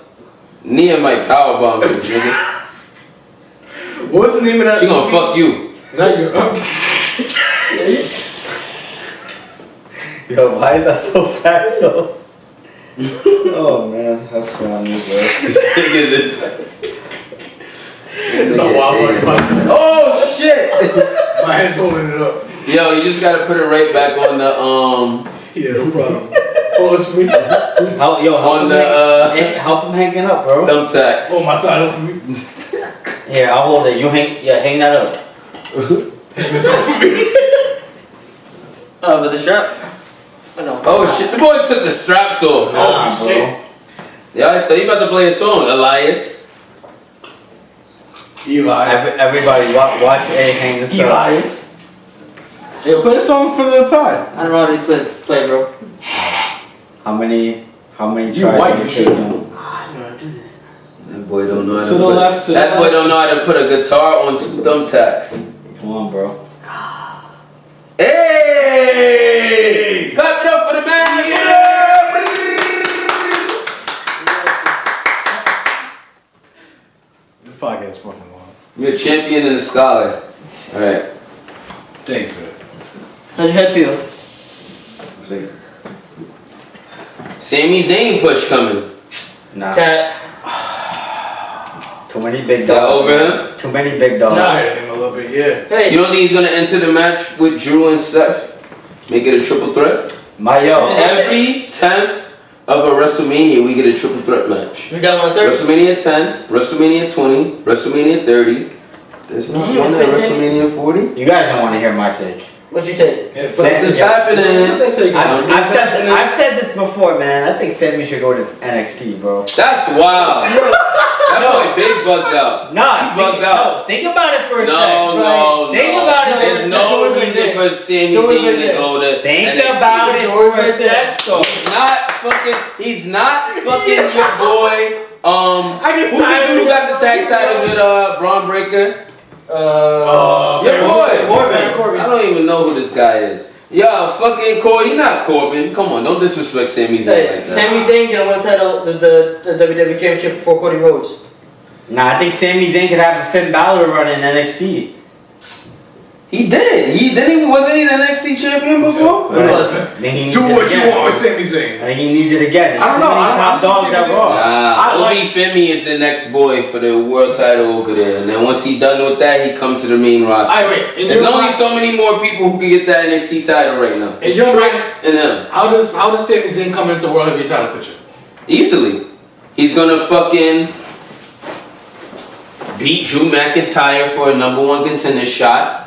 Nia might powerbomb you, nigga. what's the name of that? She gonna fuck you. Not you. Yo, why is that so fast though? Oh man, that's funny, bro. This nigga is. It's a wild one. Oh shit! My head's holding it up. Yo, you just gotta put it right back on the Yeah, no problem. Hold this for me. Help On him the, help him hang it up, bro. thumbtacks. Hold my title for me. Here, I'll hold it. You hang that up. Hang this up for me. With the strap. I know. Oh shit! The boy took the straps off. Nah, bro. shit. Yeah, so you about to play a song, Elias. Eli. Everybody, watch A hang this up. Elias. Yeah, play a song for the pod. I don't know how to play, bro. How many You tries white, did you take should. him? I don't know how to do this. That boy don't know how To the left, to the That boy left. don't know how to put a guitar on 2 thumbtacks. Come on, bro. Hey! Clap it up for the man! This podcast is fucking long. You're a champion and a scholar. Alright. Thanks for that. How'd your head feel? See. Sami Zayn push coming. Nah. Cat. Too many big Y'all dogs. over him? Too many big dogs. Nah. Him a little bit, yeah. Hey. You don't think he's gonna enter the match with Drew and Seth? Make it a triple threat? My yo. Every 10th of a WrestleMania, we get a triple threat match. We got one third. WrestleMania 10, WrestleMania 20, WrestleMania 30. There's not Damn, one it's at been WrestleMania 40? You guys don't want to hear my take. What'd you take? Something's happening. I've said this before, man. I think Sami should go to NXT, bro. That's wild. That boy big bugged out. Nah, He bugged out. Think about it for a second. No. Think about it. There's no reason for Sami Do it Zayn right to there. go to Think NXT. about it for a second. He's not fucking your boy. I get Who's the tired dude who of got the tag title with Braun Breaker? Your boy, Corbin. I don't even know who this guy is. Yo, fucking Cody, not Corbin. Come on, don't disrespect Sami Zayn Hey, like that. Sami Zayn gonna win the title, the WWE Championship before Cody Rhodes. Nah, I think Sami Zayn could have a Finn Balor run in NXT. He did. Wasn't he the NXT champion before? Who was? Then he needs Do it what again. you want with Sami Zayn. I think he needs it again. There's I don't too know. many I don't- top I don't dogs see that Sami raw. Nah, Obi Femi is the next boy for the world title over there. And then once he's done with that, he come to the main roster. Wait. There's only so many more people who can get that NXT title right now. Is your Trent mind? and him. How does Sami Zayn come into World Heavyweight title picture? Easily. He's gonna fucking beat Drew McIntyre for a #1 contender shot.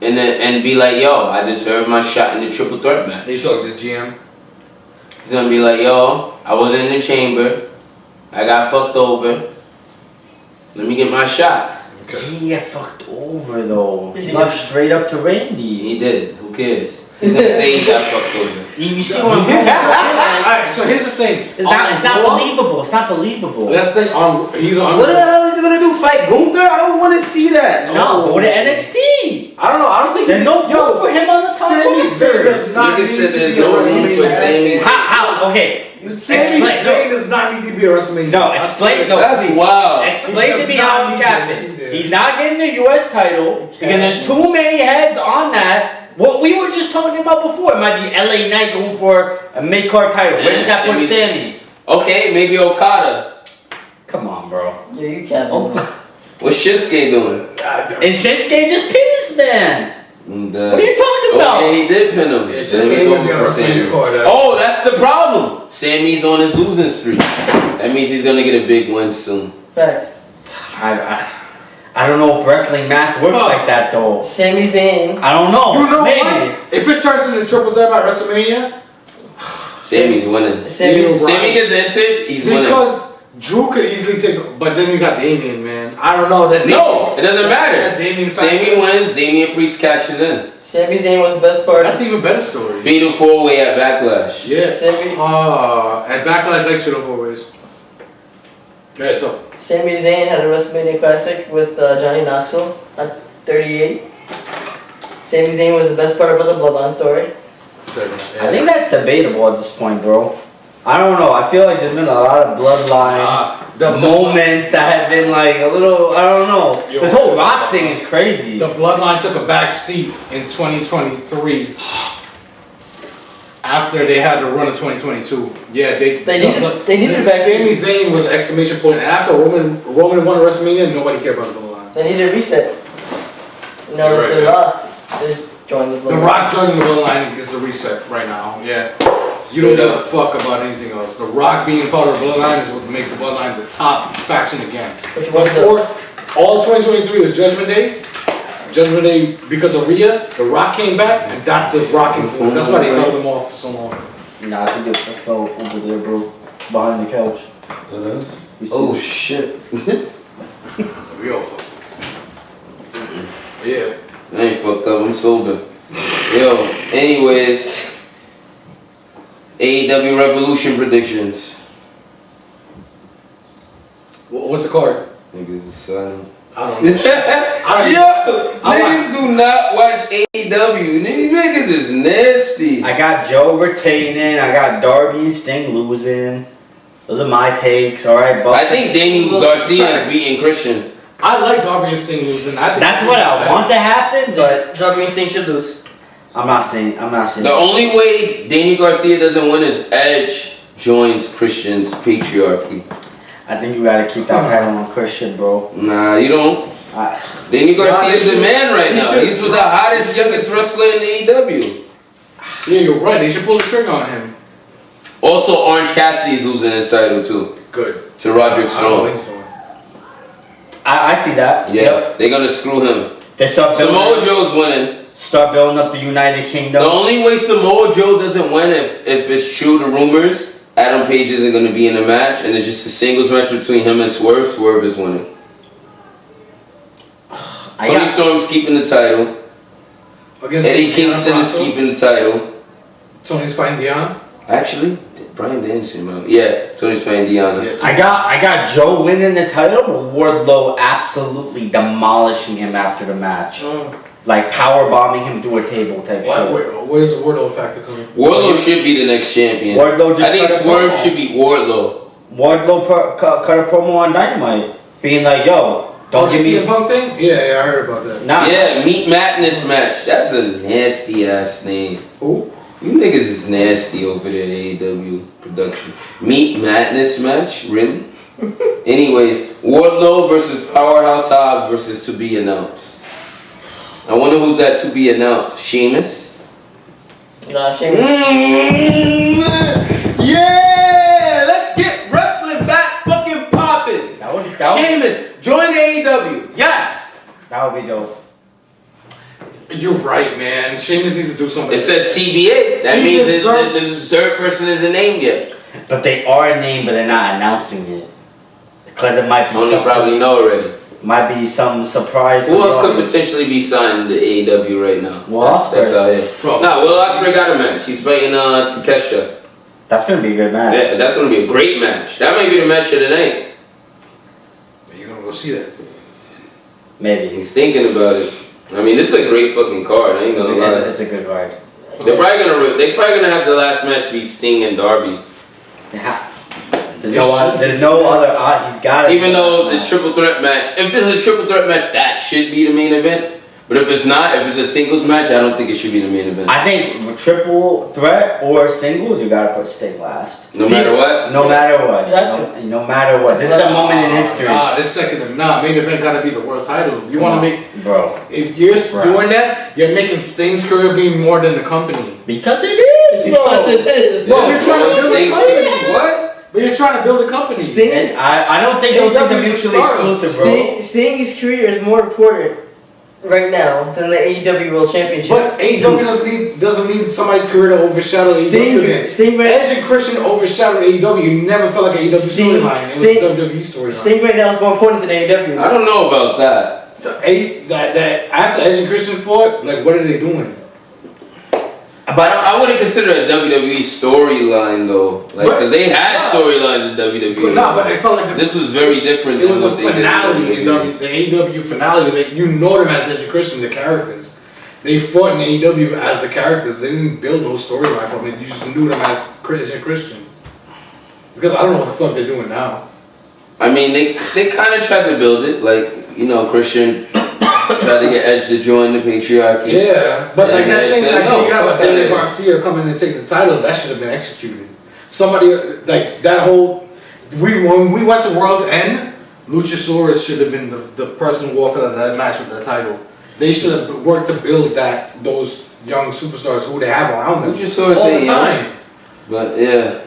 And be like, yo, I deserve my shot in the triple threat match. He talked to GM. He's gonna be like, yo, I was in the chamber. I got fucked over. Let me get my shot. He get fucked over though. Did He he left get- straight up to Randy. He did. Who cares? He's gonna say he got fucked over. You see what I'm saying? Alright, so here's the thing. It's not believable. It's not believable. That's the thing. He's on. What the hell is he gonna do? Fight Gunther? I don't want to see that. No, go to NXT. I don't know. I don't think There's no room for him on the top Sami Zayn does roster. not Nigga need said to there's be a no room for WrestleMania. Sami. How? Okay. Sami Zayn does not need to be a WrestleMania. No, explain. No, That's please. wild. Explain to me He does how not it need to happened. be there. He's not getting the U.S. title because there's too many heads on that. What we were just talking about before, it might be LA Knight going for a mid-card title. Where does that put Sami? Okay, maybe Okada. Come on, bro. Yeah, you can't. What's Shinsuke doing? And Shinsuke just pinned this man. And, What are you talking about? Okay, he did pin him. It's Then just he's gonna be over on for Sami. WrestleMania card. Oh, that's the problem. Sammy's on his losing streak. That means he's gonna get a big win soon. Fact. I don't know if wrestling math works like that though. Sami Zayn. I don't know. You know Maybe. what? If it turns into triple threat at WrestleMania, Sammy's winning. Sami's Sammy gets entered, he's winning. because Drew could easily take, but then we got Damien, man. I don't know that. No, it doesn't that matter. Damien Sammy wins, Damian Priest cashes in. Sami Zayn was the best part. That's even better story. Fatal 4-way at Backlash. Yeah. Sami, And Backlash X Fatal 4 ways. Yeah, so. Sami Zayn had a WrestleMania Classic with Johnny Knoxville at 38. Sami Zayn was the best part about the Bloodline story. I think that's debatable at this point, bro. I don't know. I feel like there's been a lot of bloodline the moments that have been like a little. I don't know. Yo, This whole Rock thing is crazy. The Bloodline took a back seat in 2023 after they had to run in 2022. Yeah, they needed a back Sami seat. Zayn was an exclamation point, and after Roman won WrestleMania, nobody cared about the Bloodline. They needed a reset. You know, You're right, The yeah. Rock is joining the Bloodline. The Rock joining the Bloodline is the reset right now. Yeah. You don't give a fuck about anything else. The Rock being part of the Bloodline is what makes the Bloodline the top faction again. Which was Before, all 2023 was Judgment Day. Judgment Day, because of Rhea, The Rock came back, and that's the Rock influence. That's why they held him off for so long. Nah, I think it fell over there, bro. Behind the couch. Oh shit. We all fucked. Yeah. I ain't fucked up, I'm sober. Yo, anyways. AEW Revolution predictions. What's the card? Niggas is silent. I don't know. Yo, niggas do not watch AEW. Niggas is nasty. I got Joe retaining. I got Darby and Sting losing. Those are my takes. All right, but I think Daniel Garcia is beating Christian. I like Darby and Sting losing. that's what I want to happen. But Darby and Sting should lose. I'm not saying. The only way Daniel Garcia doesn't win is Edge joins Christian's patriarchy. I think you gotta keep that title on Christian, bro. Nah, you don't. Daniel Garcia is the man right now. He's the hottest, youngest wrestler in AEW. Yeah, you're right. They should pull the trigger on him. Also, Orange Cassidy's losing his title too. Good. To Roderick Strong. I see that. Yeah, Yep. they're gonna screw him. They start Samoa Joe's winning. Start building up the United Kingdom. The only way Samoa Joe doesn't win if it's true to rumors, Adam Page isn't going to be in a match, and it's just a singles match between him and Swerve. Swerve is winning. Tony Storm's keeping the title. Eddie Kingston is keeping the title. Tony's fighting Deanna? Actually, Brian Danielson, man. Yeah, Tony's fighting Deanna. Yeah, I got Joe winning the title, but Wardlow absolutely demolishing him after the match. Like power bombing him through a table type shit. Where's the Wardlow factor coming from? Wardlow should be the next champion. Wardlow just I think cut a Swerve promo. should be Wardlow. Wardlow cut a promo on Dynamite, being like, "Yo, don't give the me CM Punk thing? Yeah, I heard about that. nah." Yeah, Meat Madness match. That's a nasty ass name. Who? You niggas is nasty over there, AEW production. Meat Madness match? Really? Anyways, Wardlow versus Powerhouse Hobbs versus to be announced. I wonder who's that to be announced. Sheamus? Nah, Sheamus. Yeah! Let's get wrestling back fucking popping. That would Sheamus, join the AEW. Yes! that would be dope. You're right, man. Sheamus needs to do something. It says TBA. That He means deserves- the third person isn't named yet. But they are named, but they're not announcing it because it might be Tony some, probably know already. might be some surprise. Who for else the could audience. potentially be signed to AEW right now? Will That's Ospreay. out here. From- No, Will Ospreay got a match. He's fighting Takeshita. That's gonna be a good match. Yeah, that's gonna be a great match. That might be the match of the night. You're gonna go see that. Maybe. He's thinking about it. I mean, this is a great fucking card. I ain't It's gonna a, lie. it's a good card. They're probably gonna have the last match be Sting and Darby. Yeah. There's no other. He's got it. Even though the triple threat match, if it's a triple threat match, that should be the main event. But if it's not, if it's a singles match, I don't think it should be the main event. I think with triple threat or singles, you gotta put Sting last. No matter what. No matter what. Yeah. No matter what. This is a moment in history, Main event gotta be the world title. You wanna make, bro. if you're doing that, you're making Sting's career be more than the company. Because it is, bro. Because it is. Bro, you're trying to build a Sting's company. What? But you're trying to build a company. Sting, And I don't think those things are mutually exclusive, bro. Sting's career is more important right now than the AEW World Championship. But AEW doesn't need somebody's career to overshadow AEW. Sting Edge and Christian overshadowed AEW. You never felt like an AEW storyline. It was a WWE storyline. Sting right now is more important than AEW. I don't know about that. So, that after Edge and Christian fought, like, what are they doing? But I wouldn't consider it a WWE storyline though, like because they had storylines in WWE. No, but I felt like this was very different. It than was what a they did in finale. WWE. The AEW finale was like, you know them as Edge and Christian, the characters. They fought in AEW as the characters. They didn't build no storyline from it. You just knew them as Edge and Christian. Because I don't know what the fuck they're doing now. I mean, they kind of tried to build it, like Christian tried to get Edge to join the patriarchy. Yeah, but like And that they thing, said, like no, you have a fuck that Daniel Edge. Garcia come in and take the title, that should have been executed. Somebody like that whole when we went to World's End, Luchasaurus should have been the person who walked out of that match with that title. They should have worked to build those young superstars who they have around them Luchasaurus all the ain't young. time. But yeah,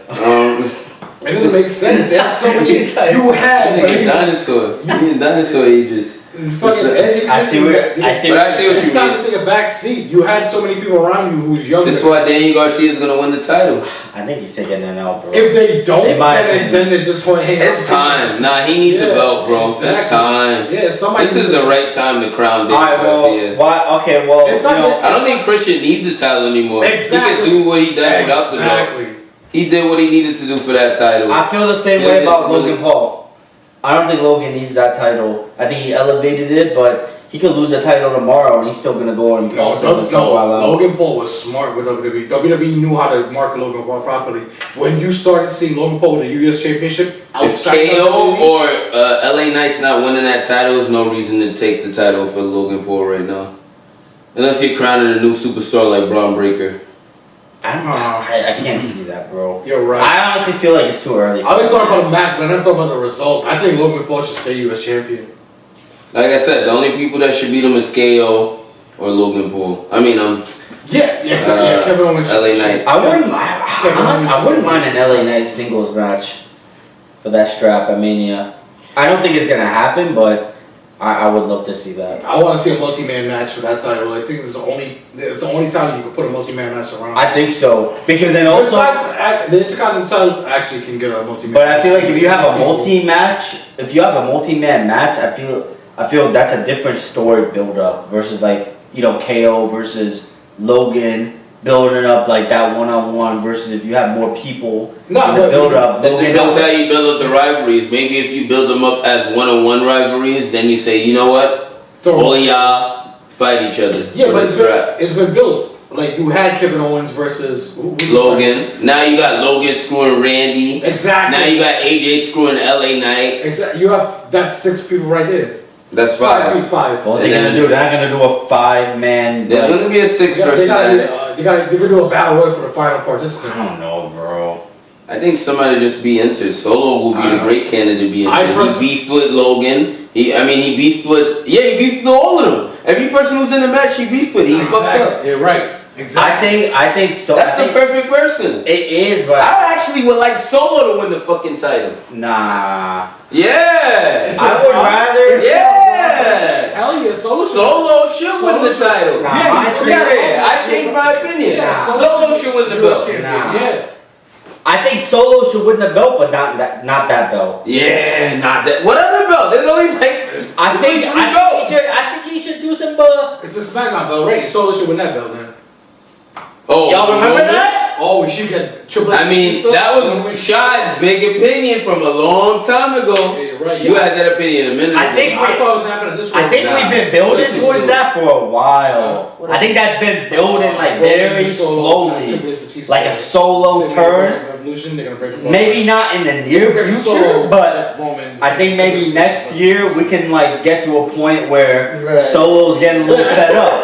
It doesn't make sense. They have so many. You had nigga, dinosaur. You need dinosaur ages. fucking Edge and I see Christian. where- I see But I see what It's you time mean. to take a back seat. You had so many people around you who's younger. This is why Daniel Garcia is gonna win the title. I think he's taking an L, bro. If they don't, In my then opinion. they just hang out. It's time. Nah, he needs a Yeah, belt, bro. It's exactly. time. Yeah, somebody. This is the right time to crown Daniel Alright, Garcia. well, why? Okay, well, It's not that- I don't think Christian needs the title anymore. Exactly. He can do what he does without the belt. Exactly. He did what he needed to do for that title. I feel the same Yeah, way yeah, about really. Logan Paul. I don't think Logan needs that title. I think he elevated it, but he could lose the title tomorrow and he's still gonna go and No, while Logan Paul was smart with WWE. WWE knew how to market Logan Paul properly. When you started seeing Logan Paul with the US Championship, If outside KO WWE, or LA Knight's not winning that title, there's no reason to take the title for Logan Paul right now. Unless you're crowning a new superstar like Braun Breaker. I don't know. I can't see that, bro. you're right. I honestly feel like it's too early. I always thought about a match, but I never thought about the result. I think Logan Paul should stay US champion. Like I said, the only people that should beat him is KO or Logan Paul. I mean, Kevin Owens. LA Knight. I wouldn't mind an LA Knight singles match for that strap at Mania. I don't think it's gonna happen, but I would love to see that. I want to see a multi-man match for that title. I think it's the only time you can put a multi-man match around. I think so because then also. The Intercontinental title actually can get a multi-man. But I feel like if you have a multi-man match, I feel that's a different story build up versus like, KO versus Logan building up like that one-on-one versus if you have more people in the build up. That depends how you build up the rivalries. Maybe if you build them up as one-on-one rivalries, then you say, you know what? All of y'all fight each other. Yeah, but it's been built. Like you had Kevin Owens versus Logan. Now you got Logan screwing Randy. Exactly. Now you got AJ screwing LA Knight. Exactly. You have that's 6 people right there. That's 5. 5. What they're gonna do? They're not gonna do a 5-man. There's gonna be a 6-person. They're gonna do a battle royal for the final participant. I don't know, bro. I think somebody just be into Solo will be the great candidate to be into. He beefed with Logan. He beefed with all of them. Every person who's in the match, he beefed with. He fucked up. Yeah, right. Exactly. I think so. That's the perfect person. It is, but I actually would like Solo to win the fucking title. nah. Yeah. I would rather. Yeah. Hell yeah, Solo should win the title. Nah, I changed my opinion. Yeah. Solo should win the belt. Nah. Yeah. I think Solo should win the belt, but not that belt. Yeah, not that. What other belt? There's only like I think he should do some. It's a SmackDown belt, right? Solo should win that belt then. Oh, y'all remember that? Oh, we should get Triple H. I mean, that was Shad's big opinion from a long time ago. Yeah, right. You had that opinion a minute ago. I thought it was happening this I think we've been building towards that for a while. I think that's been building like very slowly, like a Solo turn. Maybe not in the near future, but I think maybe next year we can like get to a point where Solo's getting a little fed up.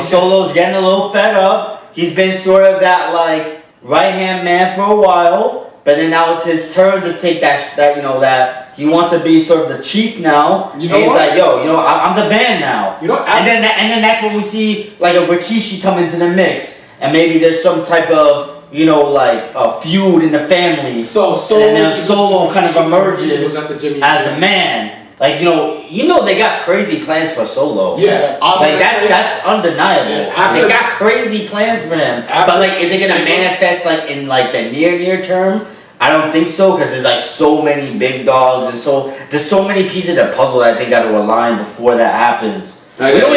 Solo's getting a little fed up. He's been sort of that like right-hand man for a while, but then now it's his turn to take that he wants to be sort of the chief now. You know and he's what? like, I'm the man now. And then that's when we see like a Rikishi come into the mix, and maybe there's some type of like a feud in the family. So and then Solo kind of emerges as the man. Like they got crazy plans for Solo. Yeah, like that's undeniable. Yeah, they got crazy plans for him. But like, is it gonna manifest like in like the near term? I don't think so, because there's like so many big dogs, and so there's so many pieces of the puzzle that I think got to align before that happens. We don't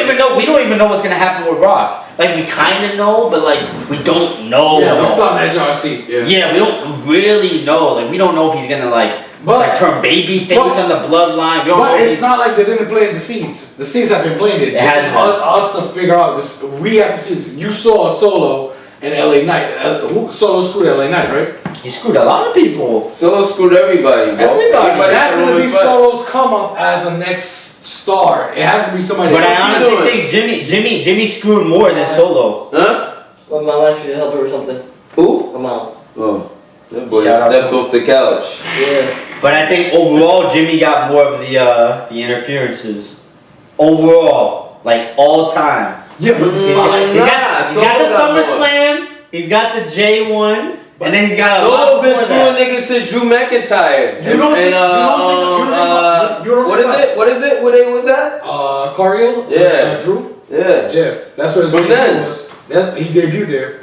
even know what's gonna happen with Rock. Like we kind of know, but like we don't know. Yeah, we still have an edge on our seat. Yeah, we don't really know. Like we don't know if he's gonna like turn baby face on the bloodline. We don't know it's not like they didn't play the seeds. The seeds have been played. It has us to figure out this. We have to see. You saw Solo and LA Knight. Solo screwed LA Knight, right? He screwed a lot of people. Solo screwed everybody, bro. Everybody. That's gonna be Solo's come up as a next star. It has to be somebody. But I honestly think Jimmy screwed more than Solo. Huh? My mom actually helped her with something. Who? My mom. Oh, that boy stepped off the couch. Yeah. But I think overall Jimmy got more of the interferences. Overall, like all time. Yeah, but he's got the SummerSlam. He's got the J1. And then he's got a Solo been screwing niggas since Drew McIntyre. What is it? What day was that? Cario? Yeah. Drew? Yeah. Yeah. That's what his name was. He debuted there.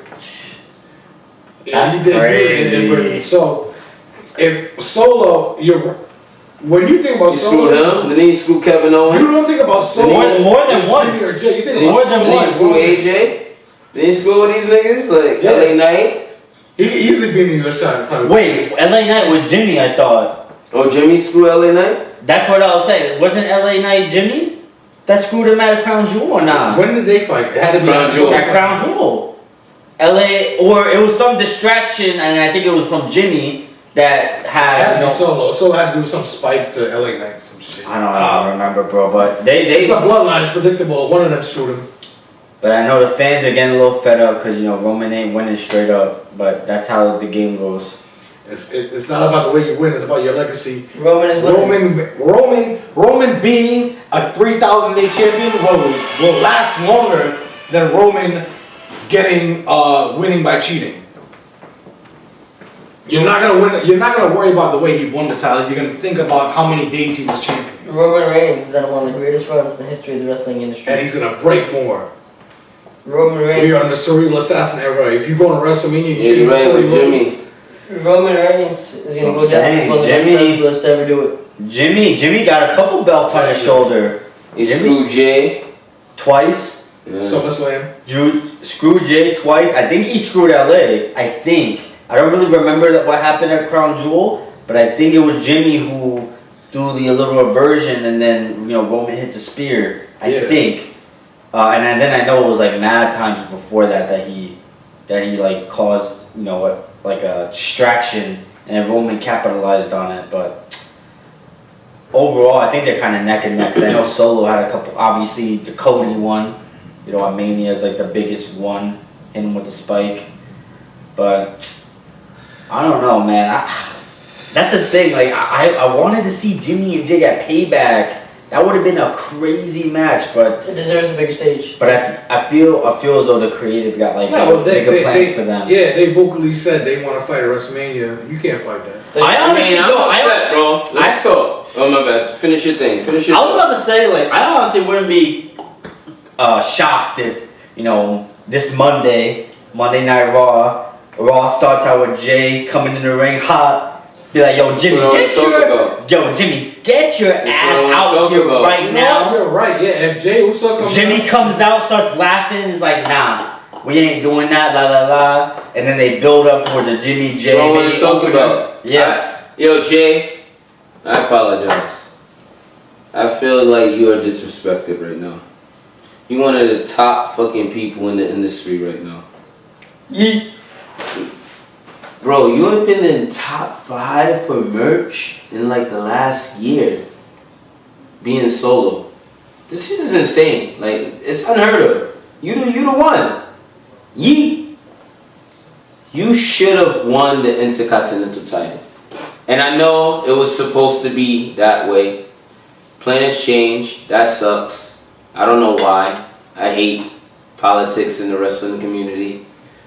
That's crazy. So, if Solo, when you think about Solo, screwed him, then he screwed Kevin Owens. You don't think about Solo more than once. You think more than once. He screwed AJ. Then he screwed these niggas like LA Knight. He could easily be in the US side. Wait, LA Knight with Jimmy, I thought. Oh, Jimmy screwed LA Knight? That's what I was saying. Wasn't LA Knight Jimmy that screwed him at a Crown Jewel or not? When did they fight? It had to be Crown Jewel. At Crown Jewel. LA, or it was some distraction, and I think it was from Jimmy that had, you know. Solo. Solo had to do some spike to LA Knight, some shit. I don't remember, bro, but they It's the bloodline, it's predictable. One of them screwed him. But I know the fans are getting a little fed up because, you know, Roman ain't winning straight up. But that's how the game goes. It's not about the way you win, it's about your legacy. Roman is winning. Roman being a 3,000-day champion will last longer than Roman getting winning by cheating. You're not gonna win. You're not gonna worry about the way he won the title. You're gonna think about how many days he was champion. Roman Reigns is at one of the greatest runs in the history of the wrestling industry. And he's gonna break more. Roman Reigns. We are in the cerebral assassin era. If you go to Wrestlemania, Yeah, you're right with Jimmy. Roman Reigns is gonna go down as one of the best Jimmy- wrestlers to ever do it. Jimmy got a couple belts on his shoulder. He Jimmy screwed Jay. twice. Yeah. SummerSlam. Screwed Jay twice. I think he screwed LA. I think. I don't really remember what happened at Crown Jewel, but I think it was Jimmy who threw the little reversion and then, you know, Roman hit the spear. I think. And then I know it was like mad times before that he like caused, you know, like a distraction, and then Roman capitalized on it. But overall, I think they're kind of neck and neck. 'Cause I know Solo had a couple. Obviously, the Cody one, you know, at Mania is like the biggest one, him with the spike. But I don't know, man. That's the thing. Like I wanted to see Jimmy and Jay at Payback. That would have been a crazy match, but It deserves a bigger stage. but I feel as though the creative got like bigger plans for them. Yeah, they vocally said they want to fight at WrestleMania. You can't fight that. I honestly I'm don't. upset, bro. Let me talk. Oh my bad. Finish your thing. Finish your. I was about to say, like, I honestly wouldn't be shocked if, you know, this Monday Night Raw starts out with Jay coming in the ring hot. Be like, yo, Jimmy, get your ass out here right now. You're right. Yeah, if Jay Uso comes Jimmy out, comes out, starts laughing. Is like, nah, we ain't doing that. La la la. And then they build up towards a Jimmy Jay. That's what I want to talk about. Yeah. Yo, Jay, I apologize. I feel like you are disrespected right now. You one of the top fucking people in the industry right now. Yeet. Bro, you have been in top 5 for merch in like the last year. Being solo. This shit is insane. Like, it's unheard of. You the one. Yeet. You should have won the Intercontinental title. And I know it was supposed to be that way. Plans change. That sucks. I don't know why. I hate politics in the wrestling community.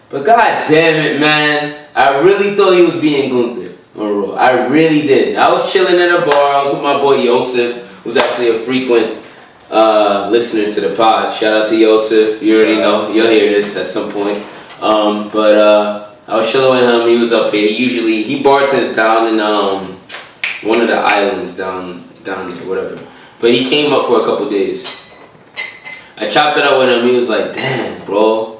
But god damn it, man. I really thought he was being Gunther on Raw. I really did. I was chilling in a bar. I was with my boy Yosef, who's actually a frequent listener to the pod. Shout out to Yosef. You already know. You'll hear this at some point. But I was chilling with him. He was up here. He bartends down in one of the islands down there, whatever. But he came up for a couple days. I chopped it up with him. He was like, damn, bro.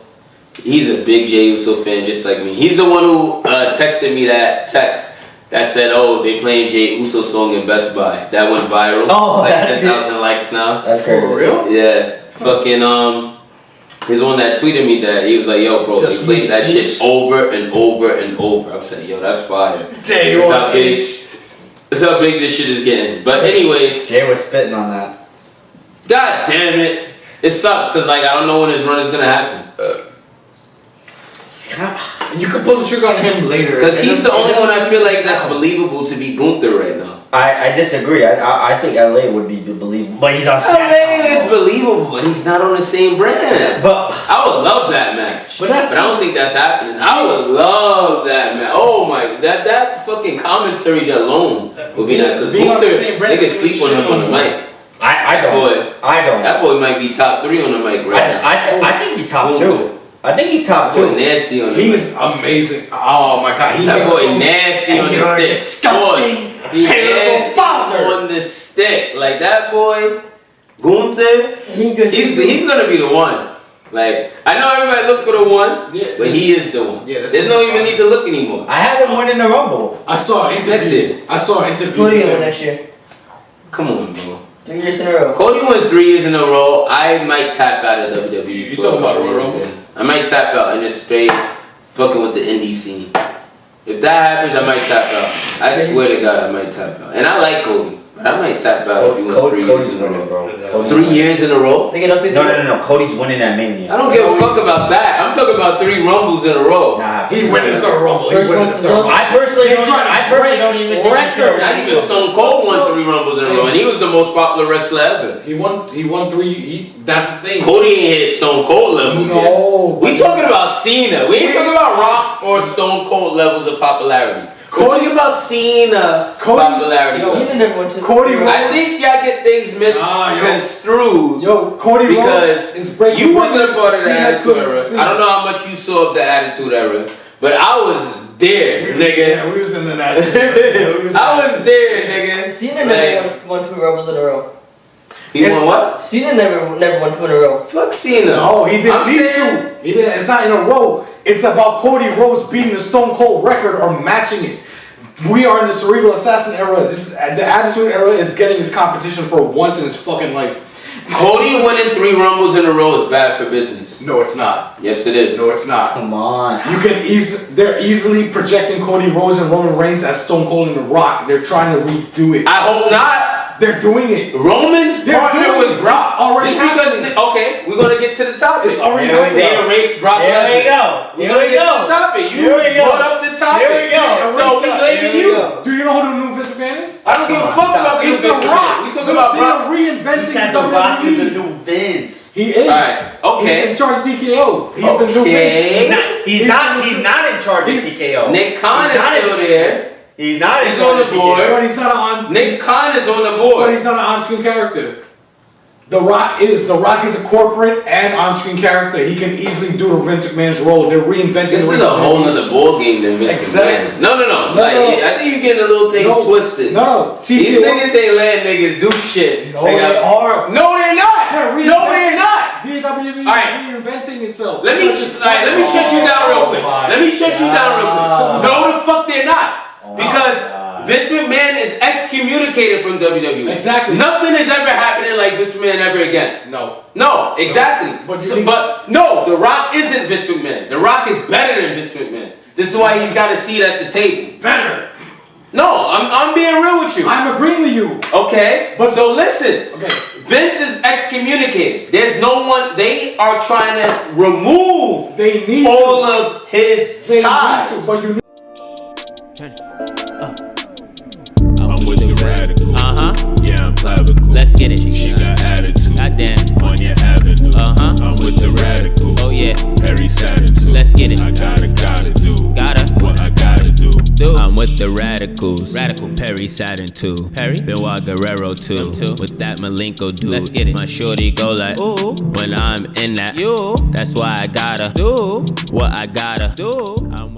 He's a big Jey Uso fan just like me. He's the one who texted me that text that said, oh, they playing Jey Uso song in Best Buy. That went viral. Oh, like that's 10,000 likes now. That's crazy. For real? Yeah. Fucking, he's the one that tweeted me that. He was like, yo, bro, Just they played that me. shit over and over and over. I'm saying, yo, that's fire. Day That's how big this shit is getting. But anyways, Jay was spitting on that. god damn it. It sucks because like I don't know when his run is going to happen. You could pull the trigger on him later. Because he's the only one I feel like that's believable to be Gunther right now. I disagree. I think LA would be believable, but he's on LA is SmackDown. believable, but he's not on the same brand. But I would love that match. But that's I don't think that's happening. I would love that match. Oh my, that fucking commentary alone would be nice. Because being on the Gunther, same brand they could is sleep on him on the mic. I don't. Boy, I don't. that boy might be top 3 on the mic right now. I think he's top 2. I think he's top That boy 2. nasty on the He's mic. amazing. Oh my god. That boy nasty on the You're a stick. disgusting, Boy, he terrible nasty father. on the stick. Like that boy, Gunther, he's gonna be the one. Like, I know everybody look for the one, Yeah, but he is the one. Yeah, that's There's no what- even need to look anymore. I had him winning the Rumble. I saw an Next interview. year. I saw an interview. Who do you win next year? Come on, bro. 3 years in a row. Cody wins 3 years in a row. I might tap out of WWE. You for talking a couple about years, Rumble? man. I might tap out and just straight fucking with the indie scene. If that happens, I might tap out. I swear to God, I might tap out. And I like Cody, but I might tap out if he wins 3 years Cody's in a winning, row. bro. 3 years in a row? They get up to No. Cody's winning that Mania. I don't give a fuck about that. I'm talking about 3 Rumbles in a row. Nah, He winning the Rumble. He First winning one's the the- I personally They're don't. trying to I personally break don't even think he records. Not even Stone Cold won 3 Rumbles in a row, and he was the most popular wrestler ever. He won 3. That's the thing. Cody ain't hit Stone Cold levels yet. No. We talking about Cena. We ain't talking about Rock or Stone Cold levels of popularity. We're talking about Cena popularity. Yo, Cena never went to Cody the- Rhodes. I think y'all get things misconstrued. Yo, Cody Because Rhodes is breaking. you wasn't a part of the Cena Attitude couldn't Era. see. I don't know how much you saw of the Attitude Era, but I was there, nigga. Yeah, we was in the Attitude Era. I was there, nigga. Cena never won 2 Rumbles in a row. He won what? Cena never won 2 in a row. Fuck Cena. No, he didn't I'm need saying- to. He didn't. It's not in a row. It's about Cody Rhodes beating the Stone Cold record or matching it. We are in the Cerebral Assassin era. This the Attitude Era is getting its competition for once in its fucking life. Cody winning 3 Rumbles in a row is bad for business. No, it's not. Yes, it is. No, it's not. Come on. You can they're easily projecting Cody Rhodes and Roman Reigns as Stone Cold and The Rock. They're trying to redo it. I hope not. They're doing it. Roman's They're partner doing was it. Brock. It's already Just because, happening. okay, we're gonna get to the topic. It's already Here we happening. They erased Brock Here Lesnar. we go. We're Here gonna we get to go. the topic. You Here we go. brought up the topic. Here we go. So we blaming Here we you. go. Do you know who the new Vince McMahon is? I don't give a Come on, fuck stop. about the It's new The Vince Rock. McMahon. We talking about They Brock. are reinventing He said The Rock is the WWE. new Vince. He is. Alright, okay. He's in charge of TKO. He's the new Okay. Vince. He's not in charge of TKO. Nick Khan He's is not still in- there. He's not in He's charge on of the board. TKO. But he's not on. Nick Khan is on the But board. he's not an on-screen character. The Rock is a corporate and on-screen character. He can easily do the Vince McMahon's role. They're reinventing. This the is way a whole WWE nother ball game than Vince Exactly. McMahon. No. No, Like, no. I think you're getting a little things twisted. No. These TKO. niggas ain't letting niggas do shit. No, they are. No, they're not. They're No, they're not. WWE All right. is reinventing itself. Let me shut you down real quick. my Let me shut you down real quick. God. No, the fuck they're not. Because God. Vince McMahon is excommunicated from WWE. Exactly. Nothing is ever happening like Vince McMahon ever again. No, exactly. But But no, The Rock isn't Vince McMahon. The Rock is better than Vince McMahon. This is why he's got a seat at the table. better. No, I'm being real with you. I'm agreeing with you. Okay? But- So listen. Okay. Vince is excommunicated. There's no one. They are trying to remove They need all to. of his They ties. need to. But you I'm with the radical. Yeah, I'm clavicle. Let's get it. She got attitude. Goddamn. On your avenue. Uh-huh. I'm with the radicals. Oh, yeah. Perry Saturn too. Let's get it. I gotta do. Gotta. What I gotta do. I'm with the radicals. Radical. Perry Saturn too. Perry. Benoit Guerrero too. With that Malenko dude. Let's get it. My shorty go like, ooh. When I'm in that, you. That's why I gotta do what I gotta do. I'm